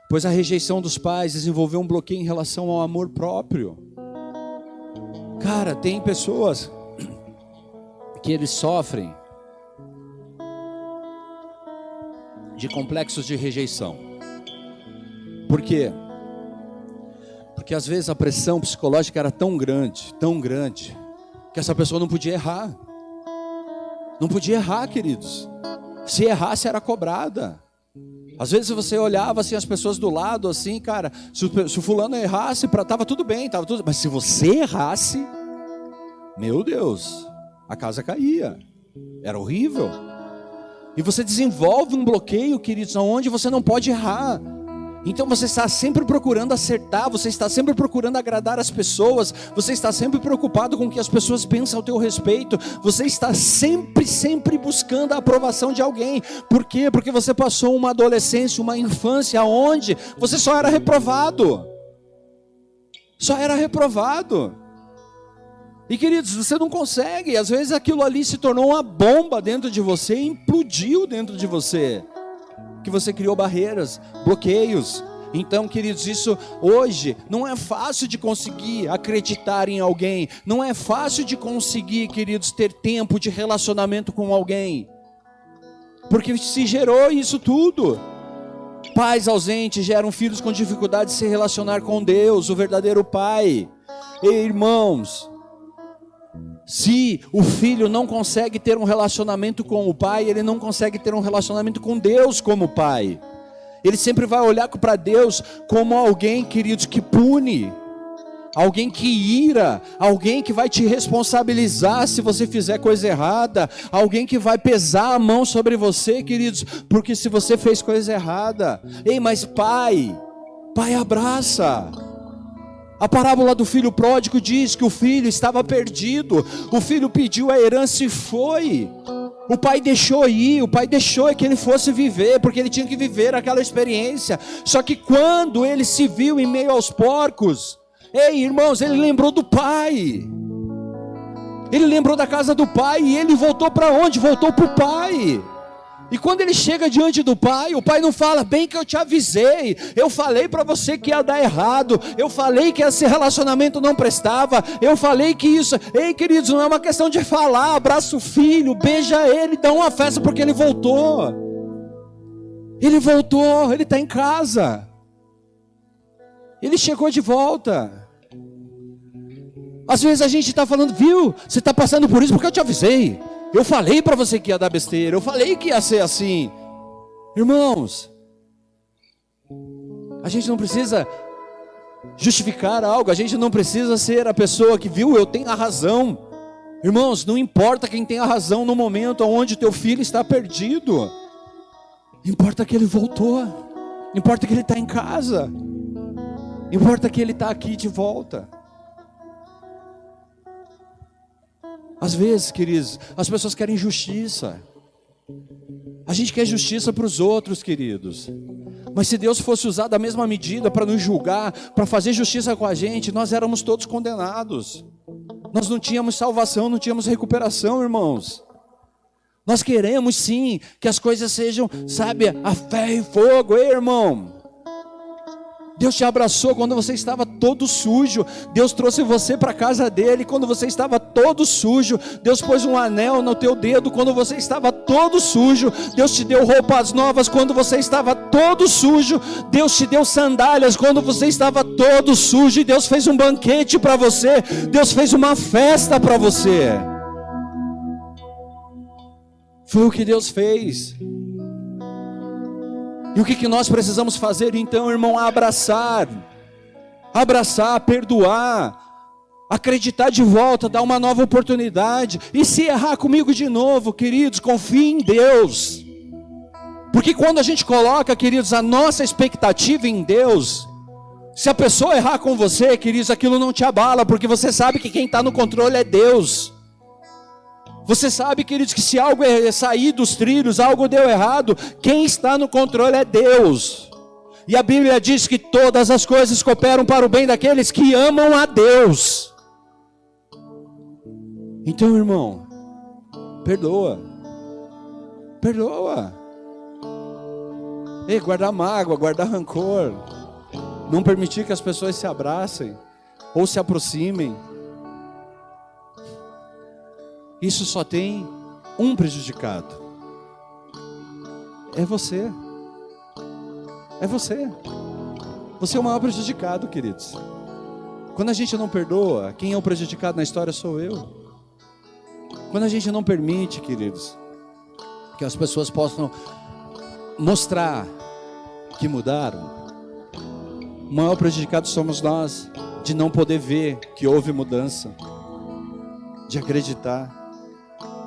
pois a rejeição dos pais desenvolveu um bloqueio em relação ao amor próprio. Cara, tem pessoas que eles sofrem de complexos de rejeição. Por quê? Porque às vezes a pressão psicológica era tão grande, que essa pessoa não podia errar. Não podia errar, queridos. Se errasse era cobrada. Às vezes você olhava assim as pessoas do lado assim, cara, se o fulano errasse, tava tudo bem, mas se você errasse, meu Deus, a casa caía. Era horrível. E você desenvolve um bloqueio, queridos, onde você não pode errar. Então você está sempre procurando acertar, você está sempre procurando agradar as pessoas, você está sempre preocupado com o que as pessoas pensam ao teu respeito, você está sempre buscando a aprovação de alguém. Por quê? Porque você passou uma adolescência, uma infância onde você só era reprovado. E queridos, você não consegue, às vezes aquilo ali se tornou uma bomba dentro de você, implodiu dentro de você. Que você criou barreiras, bloqueios. Então, queridos, isso hoje não é fácil de conseguir acreditar em alguém. Não é fácil de conseguir, queridos, ter tempo de relacionamento com alguém. Porque se gerou isso tudo. Pais ausentes geram filhos com dificuldade de se relacionar com Deus, o verdadeiro Pai. E, irmãos, se o filho não consegue ter um relacionamento com o pai, ele não consegue ter um relacionamento com Deus como pai. Ele sempre vai olhar para Deus como alguém, queridos, que pune, alguém que ira, alguém que vai te responsabilizar se você fizer coisa errada, alguém que vai pesar a mão sobre você, queridos, porque se você fez coisa errada. Ei, mas pai abraça. A parábola do filho pródigo diz que o filho estava perdido, o filho pediu a herança e foi. O pai deixou ir, o pai deixou que ele fosse viver, porque ele tinha que viver aquela experiência. Só que quando ele se viu em meio aos porcos, ei, irmãos, ele lembrou do pai. Ele lembrou da casa do pai e ele voltou para onde? Voltou para o pai. E quando ele chega diante do pai, o pai não fala: bem que eu te avisei, eu falei para você que ia dar errado, eu falei que esse relacionamento não prestava, eu falei que isso. Ei, queridos, não é uma questão de falar. Abraça o filho, beija ele, dá uma festa porque ele voltou. Ele voltou, ele está em casa, ele chegou de volta. Às vezes a gente está falando: viu, você está passando por isso porque eu te avisei. Eu falei para você que ia dar besteira, eu falei que ia ser assim. Irmãos, a gente não precisa justificar algo, a gente não precisa ser a pessoa que, viu, eu tenho a razão. Irmãos, não importa quem tem a razão no momento onde teu filho está perdido. Importa que ele voltou, importa que ele está em casa, importa que ele está aqui de volta. Às vezes, queridos, as pessoas querem justiça. A gente quer justiça para os outros, queridos. Mas se Deus fosse usar da mesma medida para nos julgar, para fazer justiça com a gente, nós éramos todos condenados. Nós não tínhamos salvação, não tínhamos recuperação, irmãos. Nós queremos sim que as coisas sejam, sabe, a ferro e fogo. Ei, irmão, Deus te abraçou quando você estava todo sujo. Deus trouxe você para a casa dele quando você estava todo sujo. Deus pôs um anel no teu dedo quando você estava todo sujo. Deus te deu roupas novas quando você estava todo sujo. Deus te deu sandálias quando você estava todo sujo. E Deus fez um banquete para você. Deus fez uma festa para você. Foi o que Deus fez. E o que nós precisamos fazer então, irmão? Abraçar, perdoar, acreditar de volta, dar uma nova oportunidade. E se errar comigo de novo, queridos, confie em Deus. Porque quando a gente coloca, queridos, a nossa expectativa em Deus, se a pessoa errar com você, queridos, aquilo não te abala, porque você sabe que quem está no controle é Deus. Você sabe, queridos, que se algo sair dos trilhos, algo deu errado, quem está no controle é Deus. E a Bíblia diz que todas as coisas cooperam para o bem daqueles que amam a Deus. Então, irmão, perdoa. Perdoa. Ei, guardar mágoa, guardar rancor. Não permitir que as pessoas se abracem ou se aproximem. Isso só tem um prejudicado. É você. É você. Você é o maior prejudicado, queridos. Quando a gente não perdoa, quem é o prejudicado na história sou eu. Quando a gente não permite, queridos, que as pessoas possam mostrar que mudaram, o maior prejudicado somos nós, de não poder ver que houve mudança, de acreditar.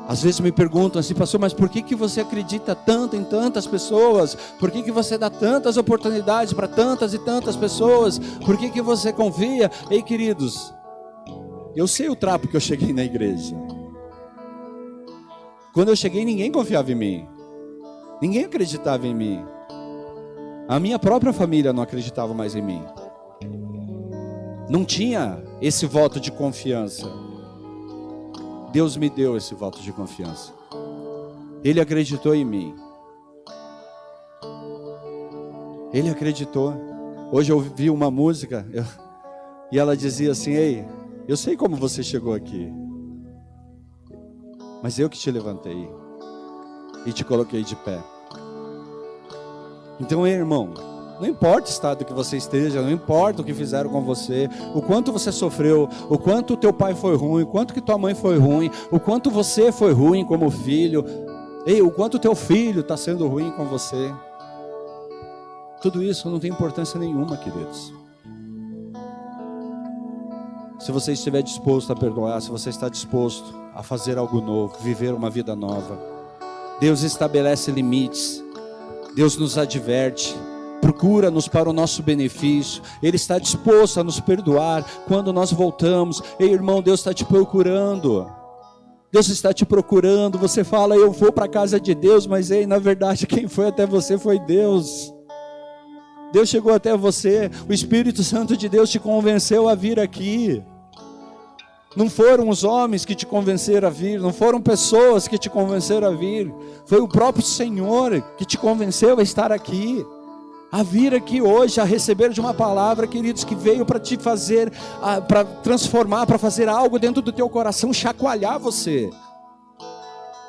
Às vezes me perguntam assim, pastor, mas por que você acredita tanto em tantas pessoas? Por que você dá tantas oportunidades para tantas e tantas pessoas? Por que você confia? Ei, queridos, eu sei o trapo que eu cheguei na igreja. Quando eu cheguei, ninguém confiava em mim. Ninguém acreditava em mim. A minha própria família não acreditava mais em mim. Não tinha esse voto de confiança. Deus me deu esse voto de confiança. Ele acreditou em mim. Ele acreditou. Hoje eu ouvi uma música e ela dizia assim: ei, eu sei como você chegou aqui, mas eu que te levantei e te coloquei de pé. Então, irmão, não importa o estado que você esteja, não importa o que fizeram com você, o quanto você sofreu, o quanto o teu pai foi ruim, o quanto que tua mãe foi ruim, o quanto você foi ruim como filho, ei, o quanto o teu filho está sendo ruim com você. Tudo isso não tem importância nenhuma, queridos. Se você estiver disposto a perdoar, se você está disposto a fazer algo novo, viver uma vida nova, Deus estabelece limites, Deus nos adverte, procura-nos para o nosso benefício. Ele está disposto a nos perdoar quando nós voltamos. Ei, irmão, Deus está te procurando. Deus está te procurando. Você fala, eu vou para a casa de Deus, mas ei, na verdade quem foi até você foi Deus. Deus chegou até você. O Espírito Santo de Deus te convenceu a vir aqui. Não foram os homens que te convenceram a vir, não foram pessoas que te convenceram a vir, foi o próprio Senhor que te convenceu a estar aqui, a vir aqui hoje, a receber de uma palavra, queridos, que veio para te fazer, para transformar, para fazer algo dentro do teu coração, chacoalhar você,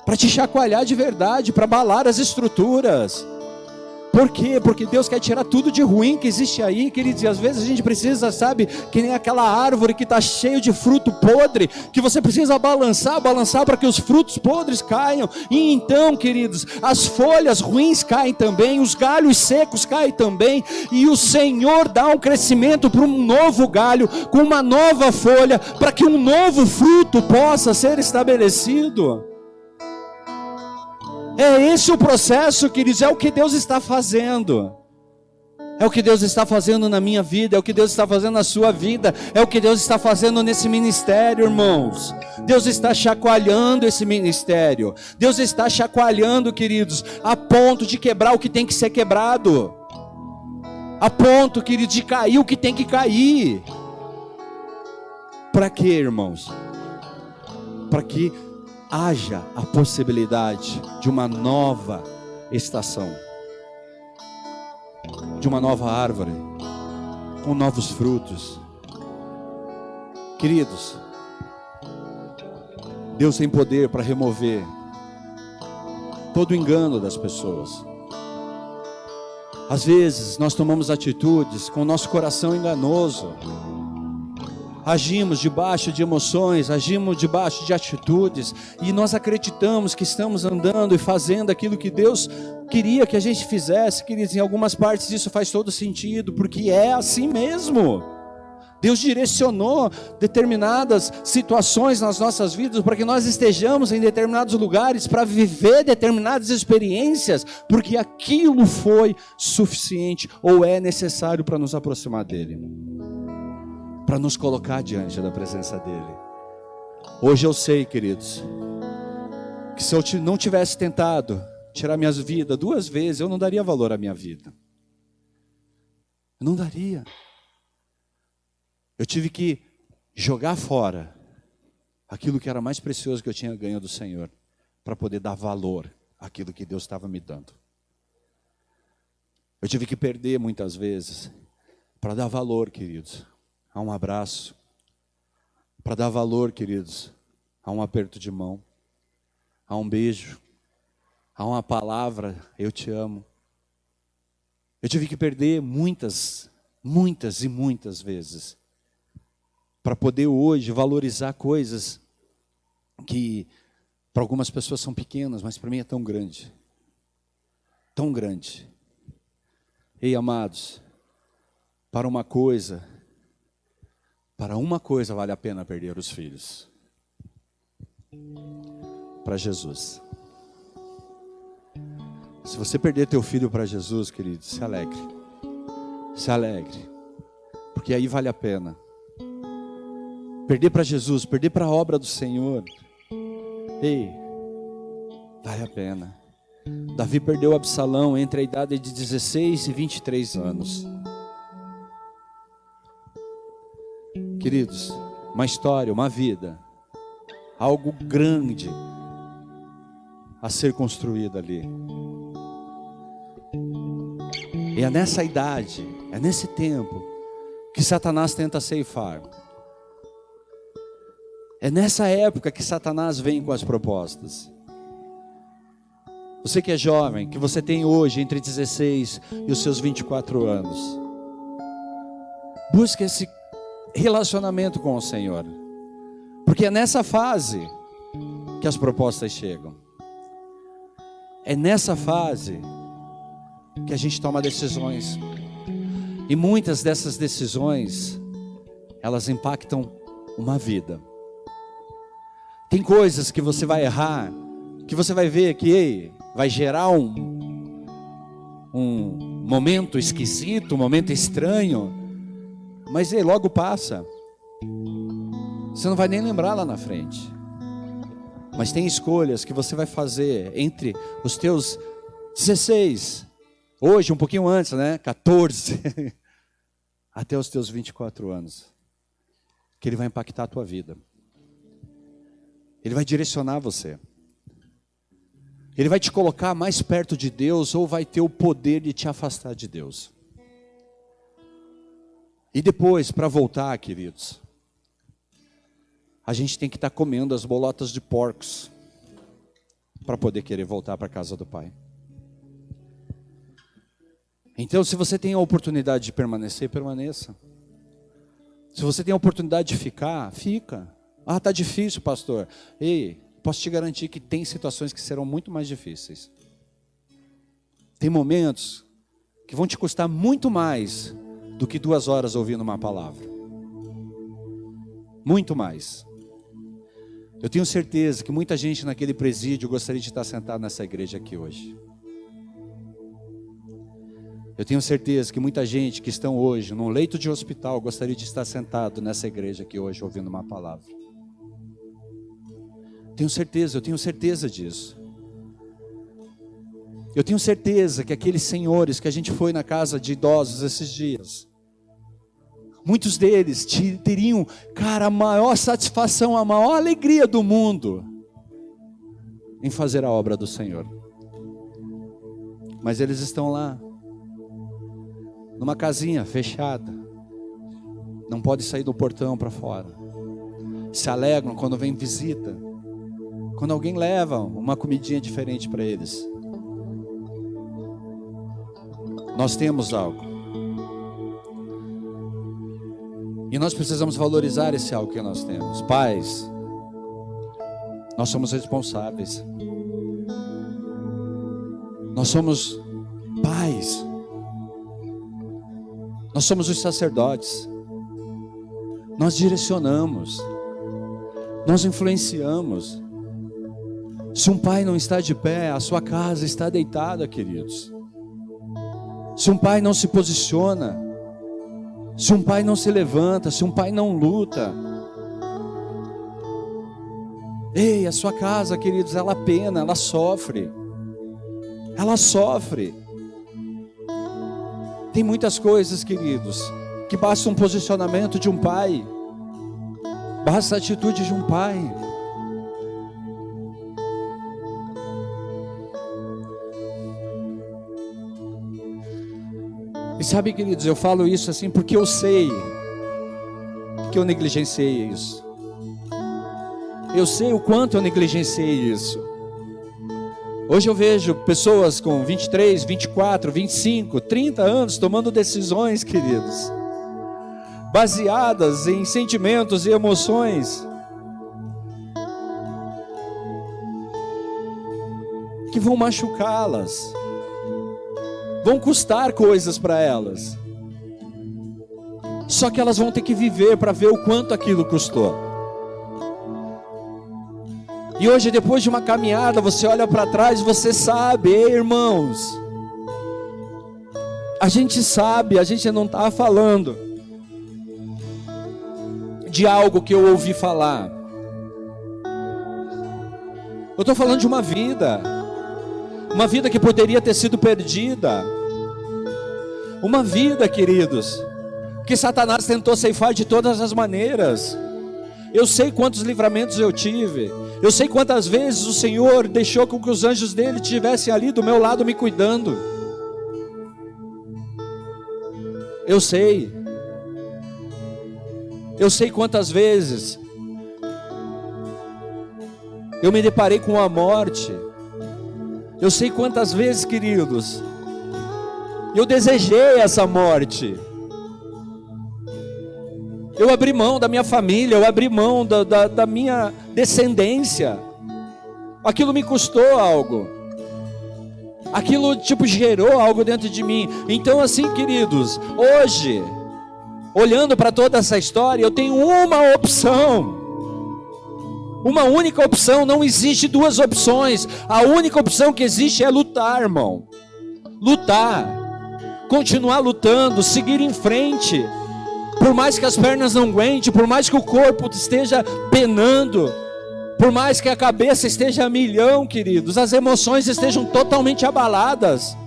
para te chacoalhar de verdade, para abalar as estruturas. Por quê? Porque Deus quer tirar tudo de ruim que existe aí, queridos, e às vezes a gente precisa, sabe, que nem aquela árvore que está cheio de fruto podre, que você precisa balançar para que os frutos podres caiam, e então, queridos, as folhas ruins caem também, os galhos secos caem também, e o Senhor dá um crescimento para um novo galho, com uma nova folha, para que um novo fruto possa ser estabelecido. É esse o processo, queridos, é o que Deus está fazendo. É o que Deus está fazendo na minha vida, é o que Deus está fazendo na sua vida, é o que Deus está fazendo nesse ministério, irmãos. Deus está chacoalhando esse ministério. Deus está chacoalhando, queridos, a ponto de quebrar o que tem que ser quebrado. A ponto, queridos, de cair o que tem que cair. Para quê, irmãos? Para que haja a possibilidade de uma nova estação, de uma nova árvore, com novos frutos. Queridos, Deus tem poder para remover todo o engano das pessoas. Às vezes nós tomamos atitudes com o nosso coração enganoso, agimos debaixo de emoções, agimos debaixo de atitudes, e nós acreditamos que estamos andando e fazendo aquilo que Deus queria que a gente fizesse. Queridos, em algumas partes isso faz todo sentido, porque é assim mesmo. Deus direcionou determinadas situações nas nossas vidas para que nós estejamos em determinados lugares, para viver determinadas experiências, porque aquilo foi suficiente ou é necessário para nos aproximar dele, para nos colocar diante da presença dele. Hoje eu sei, queridos, que se eu não tivesse tentado tirar minha vida 2 vezes, eu não daria valor à minha vida. Eu não daria. Eu tive que jogar fora aquilo que era mais precioso que eu tinha ganho do Senhor, para poder dar valor àquilo que Deus estava me dando. Eu tive que perder muitas vezes, para dar valor, queridos, a um abraço, para dar valor, queridos, a um aperto de mão, a um beijo, a uma palavra, eu te amo. Eu tive que perder muitas e muitas vezes, para poder hoje valorizar coisas que para algumas pessoas são pequenas, mas para mim é tão grande. Tão grande. Ei, amados, para uma coisa vale a pena perder os filhos. Para Jesus. Se você perder teu filho para Jesus, querido, se alegre. Se alegre. Porque aí vale a pena. Perder para Jesus, perder para a obra do Senhor. Ei, vale a pena. Davi perdeu Absalão entre a idade de 16 e 23 anos. Queridos, uma história, uma vida, algo grande a ser construído ali. E é nessa idade, é nesse tempo que Satanás tenta ceifar. É nessa época que Satanás vem com as propostas. Você que é jovem, que você tem hoje entre 16 e os seus 24 anos, busque esse relacionamento com o Senhor, porque é nessa fase que as propostas chegam. É nessa fase que a gente toma decisões, e muitas dessas decisões, elas impactam uma vida. Tem coisas que você vai errar, que você vai ver que, ei, vai gerar um momento esquisito, um momento estranho, mas ei, logo passa. Você não vai nem lembrar lá na frente. Mas tem escolhas que você vai fazer entre os teus 16, hoje um pouquinho antes, né, 14, até os teus 24 anos, que ele vai impactar a tua vida. Ele vai direcionar você. Ele vai te colocar mais perto de Deus, ou vai ter o poder de te afastar de Deus. E depois, para voltar, queridos, a gente tem que estar comendo as bolotas de porcos, para poder querer voltar para a casa do Pai. Então, se você tem a oportunidade de permanecer, permaneça. Se você tem a oportunidade de ficar, fica. Ah, está difícil, pastor. Ei, posso te garantir que tem situações que serão muito mais difíceis. Tem momentos que vão te custar muito mais do que 2 horas ouvindo uma palavra. Muito mais. Eu tenho certeza que muita gente naquele presídio gostaria de estar sentado nessa igreja aqui hoje. Eu tenho certeza que muita gente que estão hoje num leito de hospital gostaria de estar sentado nessa igreja aqui hoje ouvindo uma palavra. Eu tenho certeza disso. Eu tenho certeza que aqueles senhores que a gente foi na casa de idosos esses dias, muitos deles teriam, cara, a maior satisfação, a maior alegria do mundo em fazer a obra do Senhor. Mas eles estão lá, numa casinha fechada, não pode sair do portão para fora. Se alegram quando vem visita, quando alguém leva uma comidinha diferente para eles. Nós temos algo, e nós precisamos valorizar esse algo que nós temos. Pais, nós somos responsáveis. Nós somos pais. Nós somos os sacerdotes. Nós direcionamos. Nós influenciamos. Se um pai não está de pé, a sua casa está deitada, queridos. Se um pai não se posiciona, se um pai não se levanta, se um pai não luta, ei, a sua casa, queridos, ela pena, ela sofre. Ela sofre. Tem muitas coisas, queridos, que basta um posicionamento de um pai, basta a atitude de um pai. E sabe, queridos, eu falo isso assim porque eu sei que eu negligenciei isso. Eu sei o quanto eu negligenciei isso. Hoje eu vejo pessoas com 23, 24, 25, 30 anos tomando decisões, queridos, baseadas em sentimentos e emoções que vão machucá-las, vão custar coisas para elas. Só que elas vão ter que viver para ver o quanto aquilo custou. E hoje, depois de uma caminhada, você olha para trás e você sabe, ei, irmãos, a gente sabe, a gente não está falando de algo que eu ouvi falar. Eu estou falando de uma vida que poderia ter sido perdida, uma vida, queridos, que Satanás tentou ceifar de todas as maneiras. Eu sei quantos livramentos eu tive, eu sei quantas vezes o Senhor deixou com que os anjos dele estivessem ali do meu lado me cuidando. Eu sei quantas vezes eu me deparei com a morte. Eu sei quantas vezes, queridos, eu desejei essa morte. Eu abri mão da minha família, eu abri mão da minha descendência. Aquilo me custou algo. Aquilo gerou algo dentro de mim. Então assim, queridos, hoje, olhando para toda essa história, eu tenho uma opção. Uma única opção, não existe duas opções. A única opção que existe é lutar, irmão. Lutar. Continuar lutando, seguir em frente. Por mais que as pernas não aguentem, por mais que o corpo esteja penando, por mais que a cabeça esteja a milhão, queridos, as emoções estejam totalmente abaladas,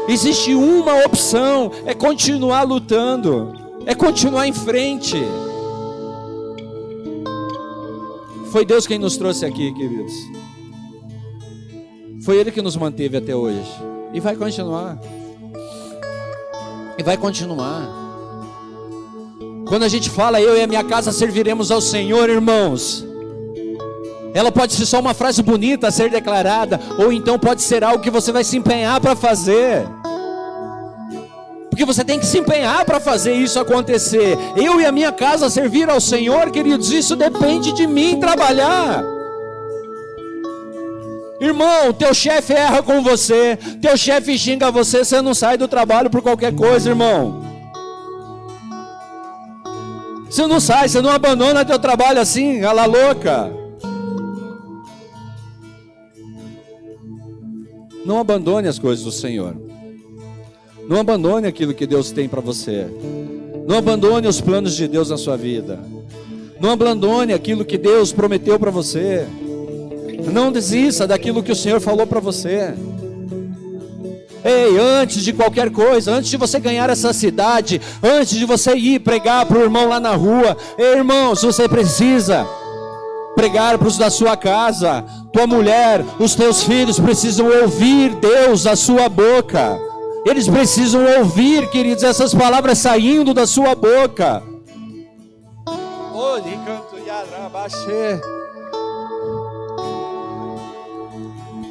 existe uma opção, é continuar lutando, é continuar em frente. Foi Deus quem nos trouxe aqui, queridos. Foi Ele que nos manteve até hoje. E vai continuar. E vai continuar. Quando a gente fala, eu e a minha casa serviremos ao Senhor, irmãos, ela pode ser só uma frase bonita a ser declarada, ou então pode ser algo que você vai se empenhar para fazer. Porque você tem que se empenhar para fazer isso acontecer. Eu e a minha casa servir ao Senhor, queridos, isso depende de mim trabalhar. Irmão, teu chefe erra com você, teu chefe xinga você, você não sai do trabalho por qualquer coisa, irmão. Você não sai, você não abandona teu trabalho assim, a la louca. Não abandone as coisas do Senhor. Não abandone aquilo que Deus tem para você. Não abandone os planos de Deus na sua vida. Não abandone aquilo que Deus prometeu para você. Não desista daquilo que o Senhor falou para você. Ei, antes de qualquer coisa, antes de você ganhar essa cidade, antes de você ir pregar para o irmão lá na rua, ei, irmão, se você precisa pregar para os da sua casa, tua mulher, os teus filhos precisam ouvir Deus da sua boca. Eles precisam ouvir, queridos, essas palavras saindo da sua boca.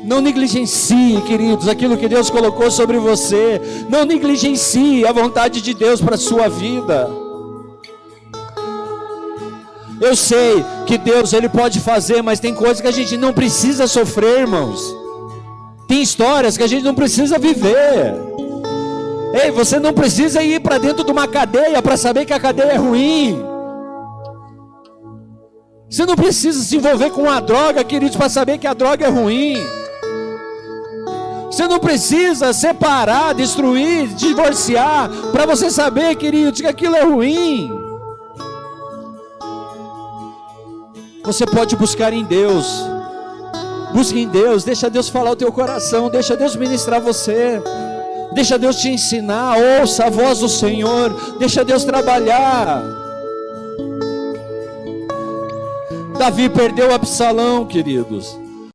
Não negligencie, queridos, aquilo que Deus colocou sobre você. Não negligencie a vontade de Deus para a sua vida. Eu sei que Deus, Ele pode fazer, mas tem coisas que a gente não precisa sofrer, irmãos. Tem histórias que a gente não precisa viver. Ei, você não precisa ir para dentro de uma cadeia para saber que a cadeia é ruim. Você não precisa se envolver com a droga, queridos, para saber que a droga é ruim. Você não precisa separar, destruir, divorciar, para você saber, queridos, que aquilo é ruim. Você pode buscar em Deus. Busque em Deus, deixa Deus falar o teu coração, deixa Deus ministrar você. Deixa Deus te ensinar, ouça a voz do Senhor, deixa Deus trabalhar. Davi perdeu Absalão, queridos.